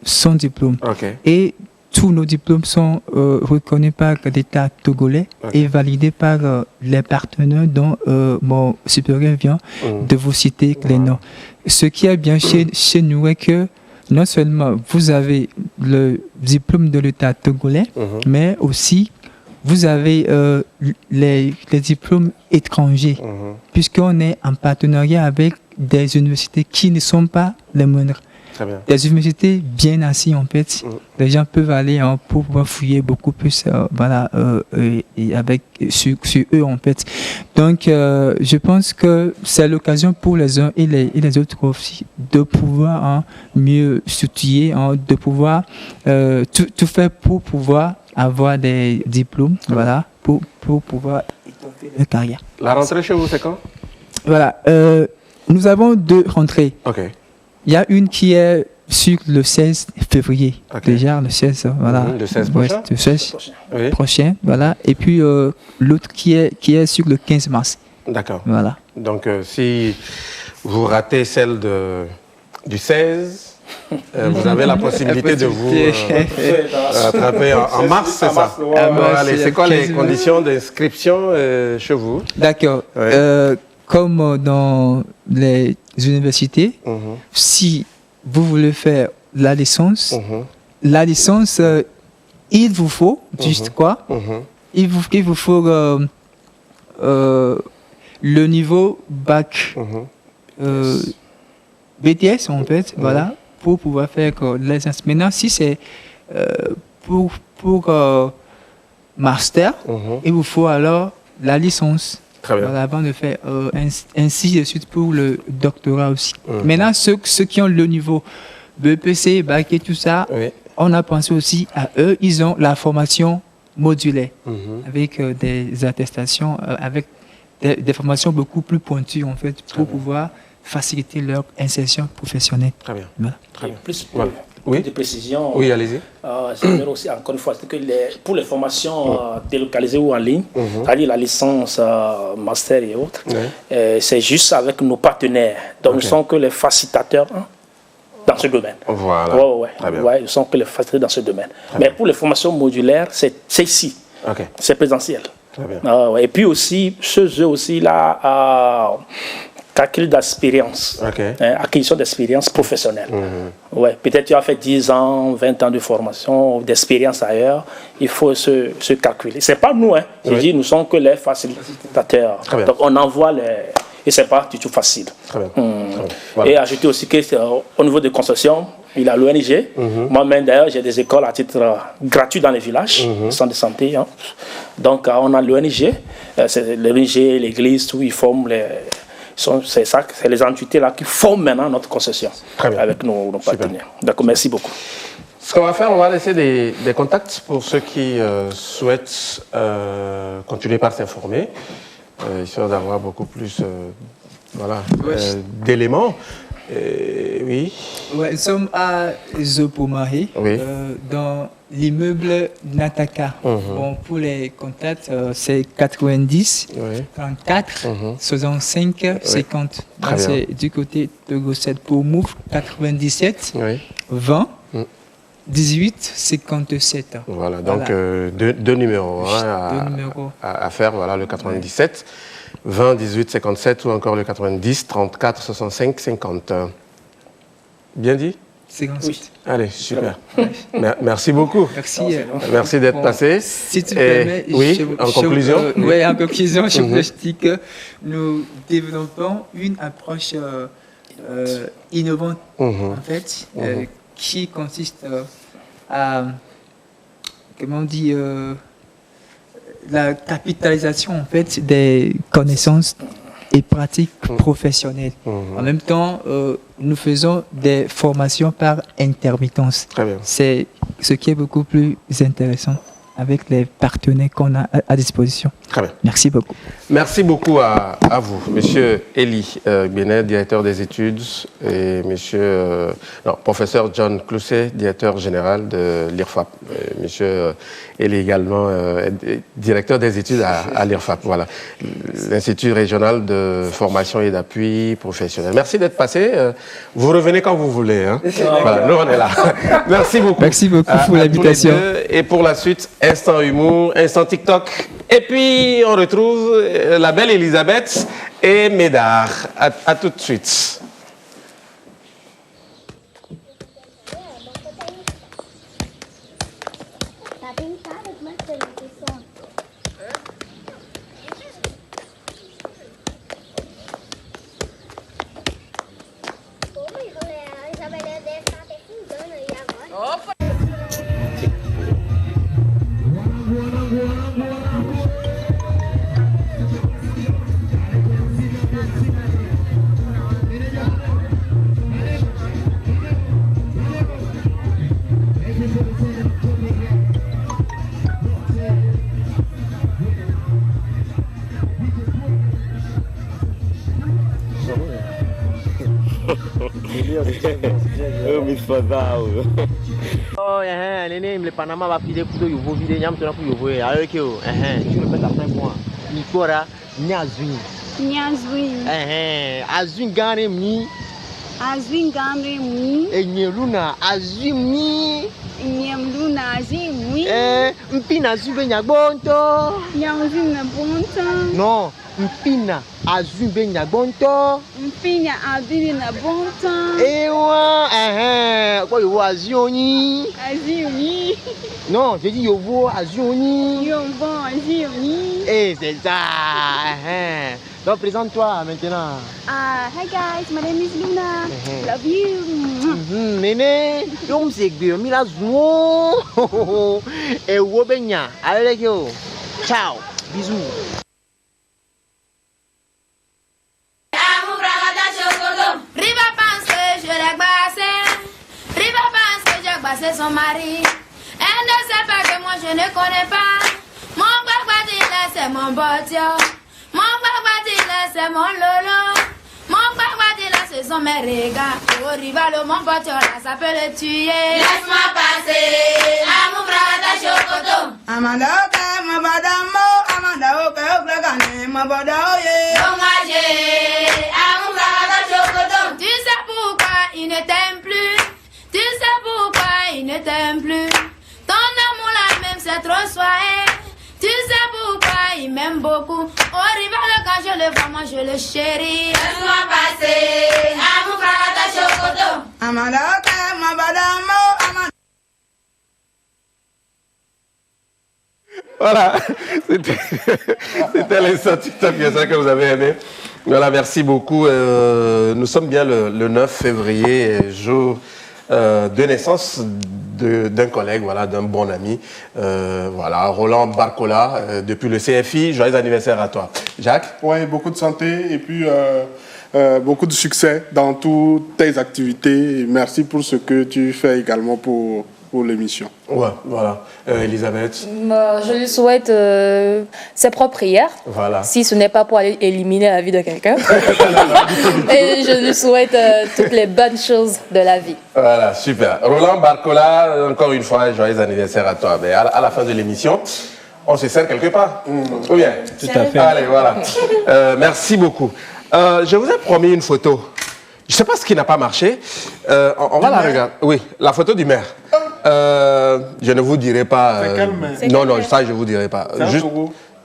S12: son diplôme. Et tous nos diplômes sont reconnus par l'État togolais et validés par les partenaires dont mon supérieur vient de vous citer les noms. Ce qui est bien chez nous est que non seulement vous avez le diplôme de l'État togolais, mais aussi vous avez les diplômes étrangers, puisqu'on est en partenariat avec des universités qui ne sont pas les moindres.
S2: Très bien.
S12: Des universités bien assises, en fait. Les gens peuvent aller pour pouvoir fouiller beaucoup plus et avec, sur eux, en fait. Donc, je pense que c'est l'occasion pour les uns et les autres aussi de pouvoir mieux s'outiller, de pouvoir tout faire pour pouvoir avoir des diplômes, voilà, pour pouvoir étoffer leur carrière.
S2: La rentrée chez vous, c'est quand?
S12: Voilà. Nous avons 2 rentrées.
S2: Ok.
S12: Il y a une qui est sur le 16 février. Déjà, le 16, voilà.
S2: Le 16 prochain?
S12: Le 16 prochain, voilà. Et puis, l'autre qui est sur le 15 mars.
S2: D'accord.
S12: Voilà.
S2: Donc, si vous ratez celle du 16, vous avez la possibilité de vous rattraper en mars, c'est ça? Allez, c'est quoi les conditions d'inscription chez vous?
S12: D'accord. Comme dans les universités, si vous voulez faire la licence, il vous faut juste quoi? Il vous faut le niveau bac BTS en fait, voilà, pour pouvoir faire les inscriptions. Maintenant, si c'est pour master, il vous faut alors la licence.
S2: Très bien.
S12: Voilà, avant de faire ainsi de suite pour le doctorat aussi. Maintenant, ceux qui ont le niveau BPC, bac et tout ça, on a pensé aussi à eux. Ils ont la formation modulaire avec des attestations, avec des formations beaucoup plus pointues en fait, pour pouvoir faciliter leur insertion professionnelle.
S2: Très bien.
S12: Voilà.
S2: Très bien.
S13: Plus
S2: Oui.
S13: de précision.
S2: Oui, allez-y.
S13: J'aimerais aussi, encore une fois, que pour les formations délocalisées ou en ligne, c'est-à-dire la licence, master et autres, c'est juste avec nos partenaires. Donc, nous sommes que les facilitateurs dans ce domaine.
S2: Voilà.
S13: Nous sommes que les facilitateurs dans ce domaine. Mais pour les formations modulaires, c'est ici. C'est présentiel.
S2: Très bien.
S13: Et puis aussi, chez eux aussi, là, calcul d'expérience, acquisition d'expérience professionnelle. Peut-être tu as fait 10 ans, 20 ans de formation, d'expérience ailleurs, il faut se calculer. Ce n'est pas nous, je dis, nous sommes que les facilitateurs. Donc on envoie les... Et ce n'est pas du tout facile.
S2: Très bien.
S13: Voilà. Et ajouter aussi qu'au niveau de concession, il y a l'ONG. Moi-même, d'ailleurs, j'ai des écoles à titre gratuit dans les villages, centres de santé. Donc on a l'ONG, c'est l'ONG, l'église, où ils forment les... C'est ça, c'est les entités là qui forment maintenant notre concession avec nos partenaires. D'accord, merci beaucoup.
S2: Ce qu'on va faire, on va laisser des contacts pour ceux qui souhaitent continuer par s'informer, histoire d'avoir beaucoup plus d'éléments. Oui.
S12: Nous sommes à Zopomari, dans l'immeuble Nataka. Bon, pour les contacts, c'est 90 34 65 50. C'est du côté de Gossette. Pour Move, 97 20 18 57.
S2: Voilà, donc deux numéros, à faire, voilà, le 97 20 18 57 ou encore le 90 34 65 50. Bien dit?
S12: 58. Oui.
S2: Allez, super. Merci beaucoup. Merci d'être passé.
S12: Si tu permets,
S2: en conclusion,
S12: en conclusion, je vous dis que nous développons une approche innovante, en fait, qui consiste à, comment on dit, la capitalisation en fait des connaissances et pratiques professionnelles. En même temps, nous faisons des formations par intermittence. C'est ce qui est beaucoup plus intéressant avec les partenaires qu'on a à disposition.
S2: Très bien.
S12: Merci beaucoup.
S2: Merci beaucoup à vous, Monsieur Elie Benet, directeur des études, et professeur John Clousset, directeur général de l'IRFAP. Monsieur Elie également, directeur des études à l'IRFAP, voilà, l'Institut régional de formation et d'appui professionnel. Merci d'être passé. Vous revenez quand vous voulez. Hein. Voilà, nous on est là. Merci beaucoup.
S12: Merci beaucoup pour l'invitation.
S2: Et pour la suite, instant humour, instant TikTok. Et puis, on retrouve la belle Elisabeth et Médard. À tout de suite.
S14: Oh, le Panama va filer pour vous vider, nyam pour vous voir. Alors que, tu me fais après moi. Nikora, Nyazwin.
S15: Nyazwin.
S14: Azwin gane mi.
S15: Azwin gane mi.
S14: Enyeluna azwin mi.
S15: Nyemluna azwin mi.
S14: Mpina azwin nyabonto.
S15: Nyazwin na bonto.
S14: Non, mpina azwin be nyabonto.
S15: Mpina azwin na bonto.
S14: Ewa, quoi yo azioni?
S15: Azioni.
S14: Non, j'ai dit yovo azioni.
S15: Yovo azioni.
S14: C'est ça. Donc présente-toi maintenant.
S15: Hi guys, my name is Luna. Love you.
S14: Néné, yo m'segbe mi la zwo. Et wo benya, allez yo. Ciao. Bisous.
S16: Riva pense que je l'ai bassé. Riva pense que j'ai bassé son mari. Elle ne sait pas que moi je ne connais pas. Mon guaguadile c'est mon botio. Mon guaguadile c'est mon lolo. Mon guaguadile ce sont mes regards. Oh rivalo mon botio là ça peut le tuer. Laisse-moi passer. Amour brada chocoto.
S17: Amanda oka mabadamo. Amanda oka oblagane mabadaoye.
S16: Tu sais pourquoi il ne t'aime plus. Tu sais pourquoi il ne t'aime plus. Ton amour là même c'est trop soigné. Tu sais pourquoi il m'aime beaucoup. Au rival quand je le vois moi je le chéris. Laisse-moi passer. Amour frata chocoto.
S17: Amanda oka mabadamo. Amanda.
S2: Voilà, c'était l'instant TikTok, bien sûr que vous avez aimé. Voilà, merci beaucoup. Nous sommes bien le 9 février, jour de naissance d'un collègue, voilà, d'un bon ami. Voilà, Roland Barcola, depuis le CFI. Joyeux anniversaire à toi. Jacques?
S3: Oui, beaucoup de santé et puis beaucoup de succès dans toutes tes activités. Et merci pour ce que tu fais également pour l'émission.
S2: Ouais, voilà. Elisabeth?
S8: Je lui souhaite ses propres prières.
S2: Voilà.
S8: Si ce n'est pas pour aller éliminer la vie de quelqu'un. Et je lui souhaite toutes les bonnes choses de la vie.
S2: Voilà, super. Roland Barcola, encore une fois, joyeux anniversaire à toi. Mais à la fin de l'émission, on se sert quelque part. Ou bien?
S6: Tout à fait.
S2: Allez, voilà. Merci beaucoup. Je vous ai promis une photo. Je ne sais pas ce qui n'a pas marché. On va la regarder. Oui, la photo du maire. Je ne vous dirai pas.
S3: C'est quel maire?
S2: Non, non, ça je ne vous dirai pas. Juste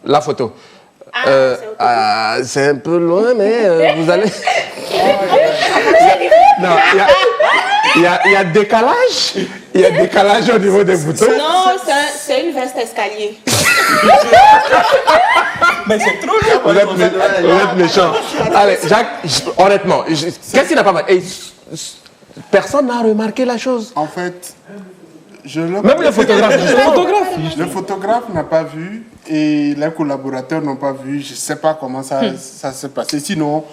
S2: la photo. C'est un peu loin, mais vous allez. Non, il y a décalage. Il y a décalage au niveau des boutons.
S7: Non, c'est une veste escalier.
S6: Mais c'est trop long.
S2: Vous êtes méchant. Allez, Jacques, honnêtement, qu'est-ce qui n'a pas marqué? Personne n'a remarqué la chose.
S3: En fait,
S2: même le photographe.
S3: Le photographe n'a pas vu et les collaborateurs n'ont pas vu. Je ne sais pas comment ça s'est passé. Sinon,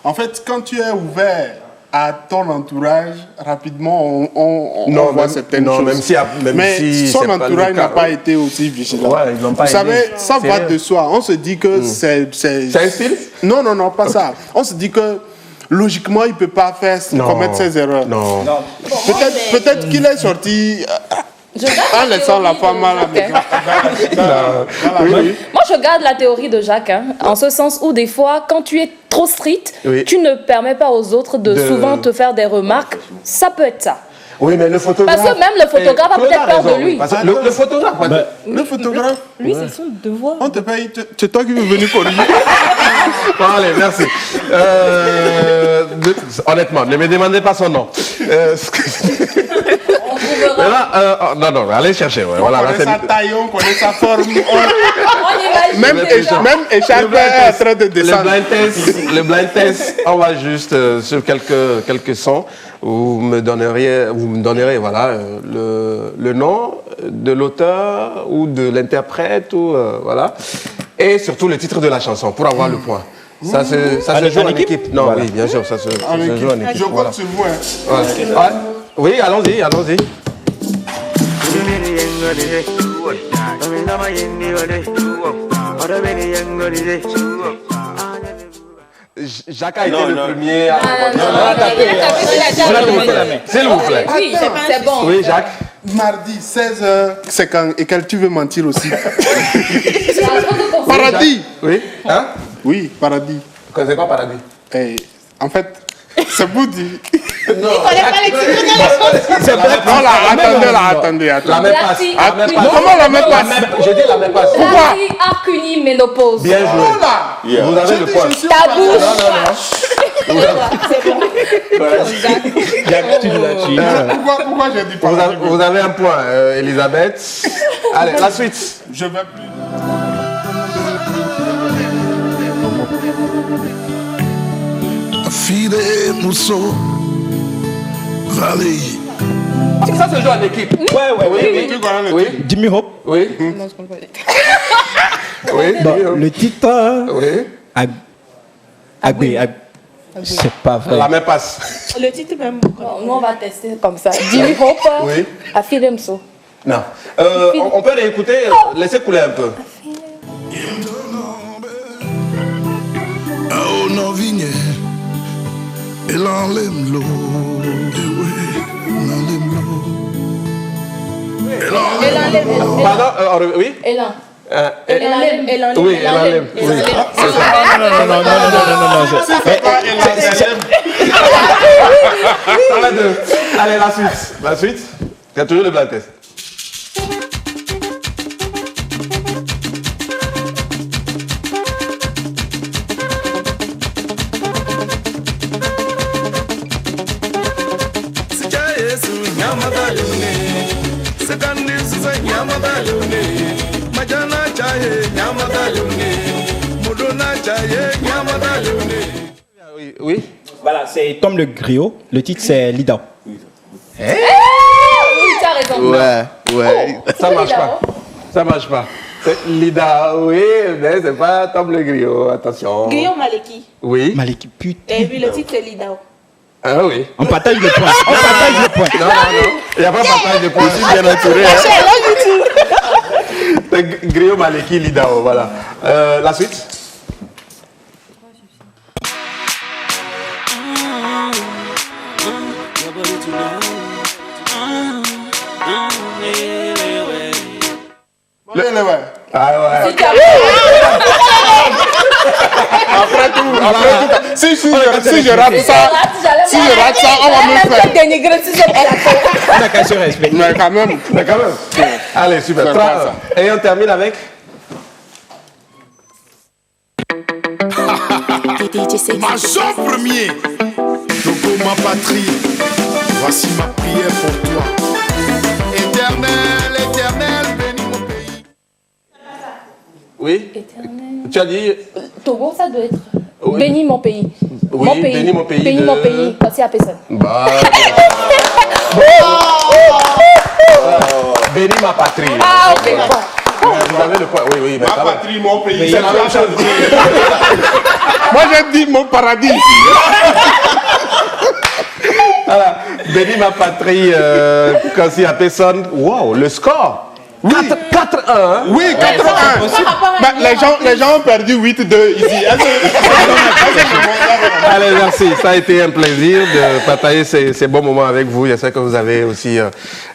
S3: en fait, quand tu es ouvert à ton entourage, rapidement, on voit certaines choses.
S2: Même si
S3: son
S2: c'est
S3: entourage
S2: pas
S3: n'a pas été aussi vigilant.
S2: Ouais, ils n'ont pas
S3: Vous savez,
S2: aidé.
S3: ça va de soi. On se dit que c'est
S2: un style?
S3: Non, pas ça. On se dit que logiquement, il ne peut pas commettre ses erreurs.
S2: Non.
S3: Peut-être qu'il est sorti en laissant la femme à la maison.
S8: Moi, je garde la théorie de Jacques, en ce sens où des fois, quand tu es trop strict, tu ne permets pas aux autres de souvent te faire des remarques. Ça peut être ça.
S2: Oui, mais le photographe...
S8: Parce que même le photographe a peut-être peur de lui.
S2: Le photographe...
S3: Le photographe...
S4: Lui, c'est son devoir.
S3: On te paye... C'est toi qui veux venir corriger.
S2: Bon, allez, merci. Honnêtement, ne me demandez pas son nom. Mais là, non, allez chercher. Ouais,
S3: On connaît sa taille, on connaît sa forme. Même écharpe est en train de descendre.
S2: Le blind test, on va juste sur quelques sons. Vous me donnerez voilà, le nom de l'auteur ou de l'interprète, voilà, et surtout le titre de la chanson pour avoir le point. Ça se joue en équipe. Non, voilà. Oui, bien sûr, ça se joue en équipe.
S3: Je compte sur vous.
S2: Ouais. Oui, allons-y. Jacques a été le premier à s'il vous plaît.
S8: Oui, c'est bon.
S2: Oui, Jacques.
S3: Mardi, 16h, c'est quand et quand tu veux mentir aussi. Paradis.
S2: Oui. Hein?
S3: Oui, paradis.
S2: C'est quoi paradis?
S3: En fait, c'est pour dire.
S2: Non.
S3: Attendez.
S2: La même passe.
S3: Comment la même passe?
S2: J'ai dit la même passe.
S8: Pourquoi? Arcuni ménopause.
S2: Bien joué. Vous avez le point.
S8: Ta bouche. C'est bon.
S3: Pourquoi j'ai dit pas?
S2: Vous avez un point, Elisabeth. Allez, la suite.
S3: Je vais plus.
S18: Fide Mousso Valley.
S2: Ça se joue en équipe. Oui.
S6: Jimmy Hope.
S2: Oui.
S6: Le titre.
S2: Oui.
S6: Agbe. C'est pas vrai.
S2: La même passe.
S7: Le titre même.
S8: Nous, on va tester comme ça. Jimmy Hope.
S2: Oui.
S8: Afidemso.
S2: Non. On peut réécouter. Laissez couler un peu.
S18: Oh non, Vigne. Elle enlève l'eau.
S2: Pardon, oui?
S8: Élan.
S2: Oui, Elan. Non. Allez, la suite. Il y a toujours le blind test. Oui.
S6: Voilà, c'est Tom le Griot. Le titre, c'est Lida.
S8: Oui, tu as raison.
S2: Ouais. Ça marche pas. C'est Lida, oui, mais c'est pas Tom le Griot. Attention.
S7: Guillaume Maleki.
S2: Oui.
S6: Maleki, putain.
S7: Et puis le titre c'est Lidao.
S2: Ah oui.
S6: On partage le point.
S2: Non. Il n'y a pas partage de points. Je suis bien entouré. C'est Griot Maleki Lidao, voilà. La suite. Ah ouais.
S3: Après tout, si je rate ça, on va me faire
S8: dénigrer si
S6: On a qu'à se respecter.
S3: Mais quand même.
S2: Allez, super. Et on termine avec.
S18: Major premier, Togo ma patrie, voici ma prière pour toi. Éternel, bénis mon pays.
S2: Oui. Tu as dit.
S8: Togo, ça doit être.
S2: Oui.
S8: Bénis mon pays.
S2: Oui,
S8: mon pays.
S2: bénis mon pays.
S8: Bénis mon pays. Voici à personne.
S2: Bah. Bénis ma patrie.
S8: Ah, ok.
S2: Vous avez le point. Oui.
S3: Ma patrie, mon pays.
S2: C'est la même chose.
S3: Moi, j'ai dit mon paradis.
S2: Béni ma patrie, quand il y a personne. Wow, le score. 4-1. Hein?
S3: Oui, 4-1. Les gens ont perdu 8-2 ici.
S2: Allez, merci. Ça a été un plaisir de partager ces bons moments avec vous. Je sais que vous avez aussi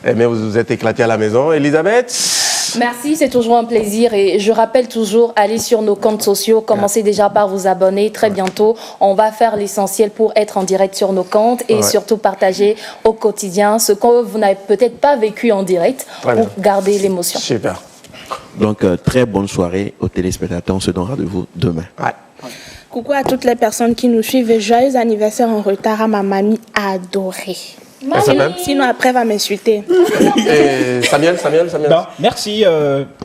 S2: aimé, vous vous êtes éclaté à la maison. Elisabeth?
S8: Merci, c'est toujours un plaisir. Et je rappelle toujours, allez sur nos comptes sociaux. Commencez déjà par vous abonner. Très bientôt, on va faire l'essentiel pour être en direct sur nos comptes et surtout partager au quotidien ce que vous n'avez peut-être pas vécu en direct pour garder l'émotion.
S2: Super.
S5: Donc, très bonne soirée aux téléspectateurs. On se donne rendez-vous demain.
S7: Coucou à toutes les personnes qui nous suivent et joyeux anniversaire en retard à ma mamie adorée. Sinon après elle va m'insulter.
S2: Samuel.
S6: Non, merci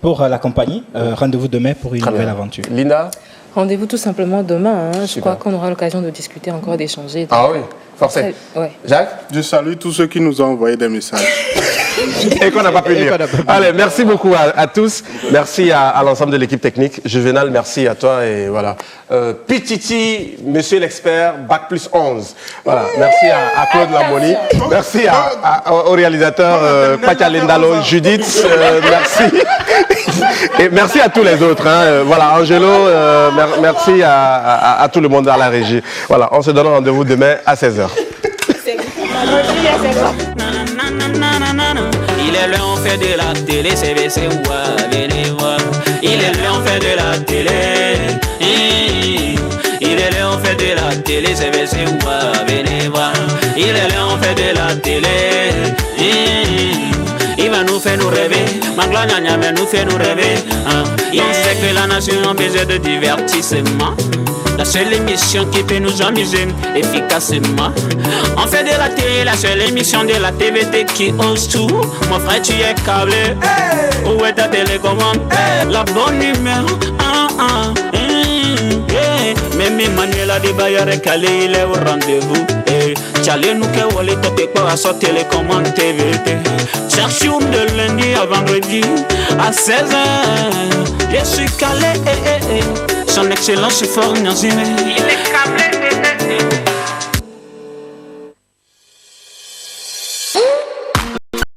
S6: pour la compagnie. Rendez-vous demain pour une nouvelle aventure.
S2: Linda?
S4: Rendez-vous tout simplement demain. Je crois qu'on aura l'occasion de discuter encore, d'échanger.
S2: Ah oui, forcément.
S4: Ouais.
S3: Jacques? Je salue tous ceux qui nous ont envoyé des messages.
S2: Et qu'on n'a pas pu lire. Allez, merci beaucoup à tous. Merci à l'ensemble de l'équipe technique. Juvenal, merci à toi. Et voilà. Pititi, monsieur l'expert, Bac plus 11. Voilà. Merci à Claude Lamoni. Merci au réalisateur Pacha Lindalo, Judith. Merci. Et merci à tous les autres. Hein. Voilà, Angelo, merci à tout le monde à la régie. Voilà, on se donne rendez-vous demain à 16h.
S1: Il est là, on fait de la télé, CVC, venez voir. Il est là, on fait de la télé. Il est là, on fait de la télé, CVC, venez voir. Il est là, on fait de la télé. Il va nous faire nous rêver. Mangla Nyanya va nous faire nous rêver. On sait que la nation a besoin de divertissement. La seule émission qui peut nous amuser efficacement. On fait de la télé, la seule émission de la TVT qui ose tout. Mon frère, tu es câblé. Où est ta télécommande? La bonne humeur. Même Emmanuel a des bailleurs calé, il est au rendez-vous. Tchalé nous que wale tote quoi à sa télécommande TVT. Chaque jour de lundi à vendredi à 16h. Je suis calé. Son excellence fort, il est câblé.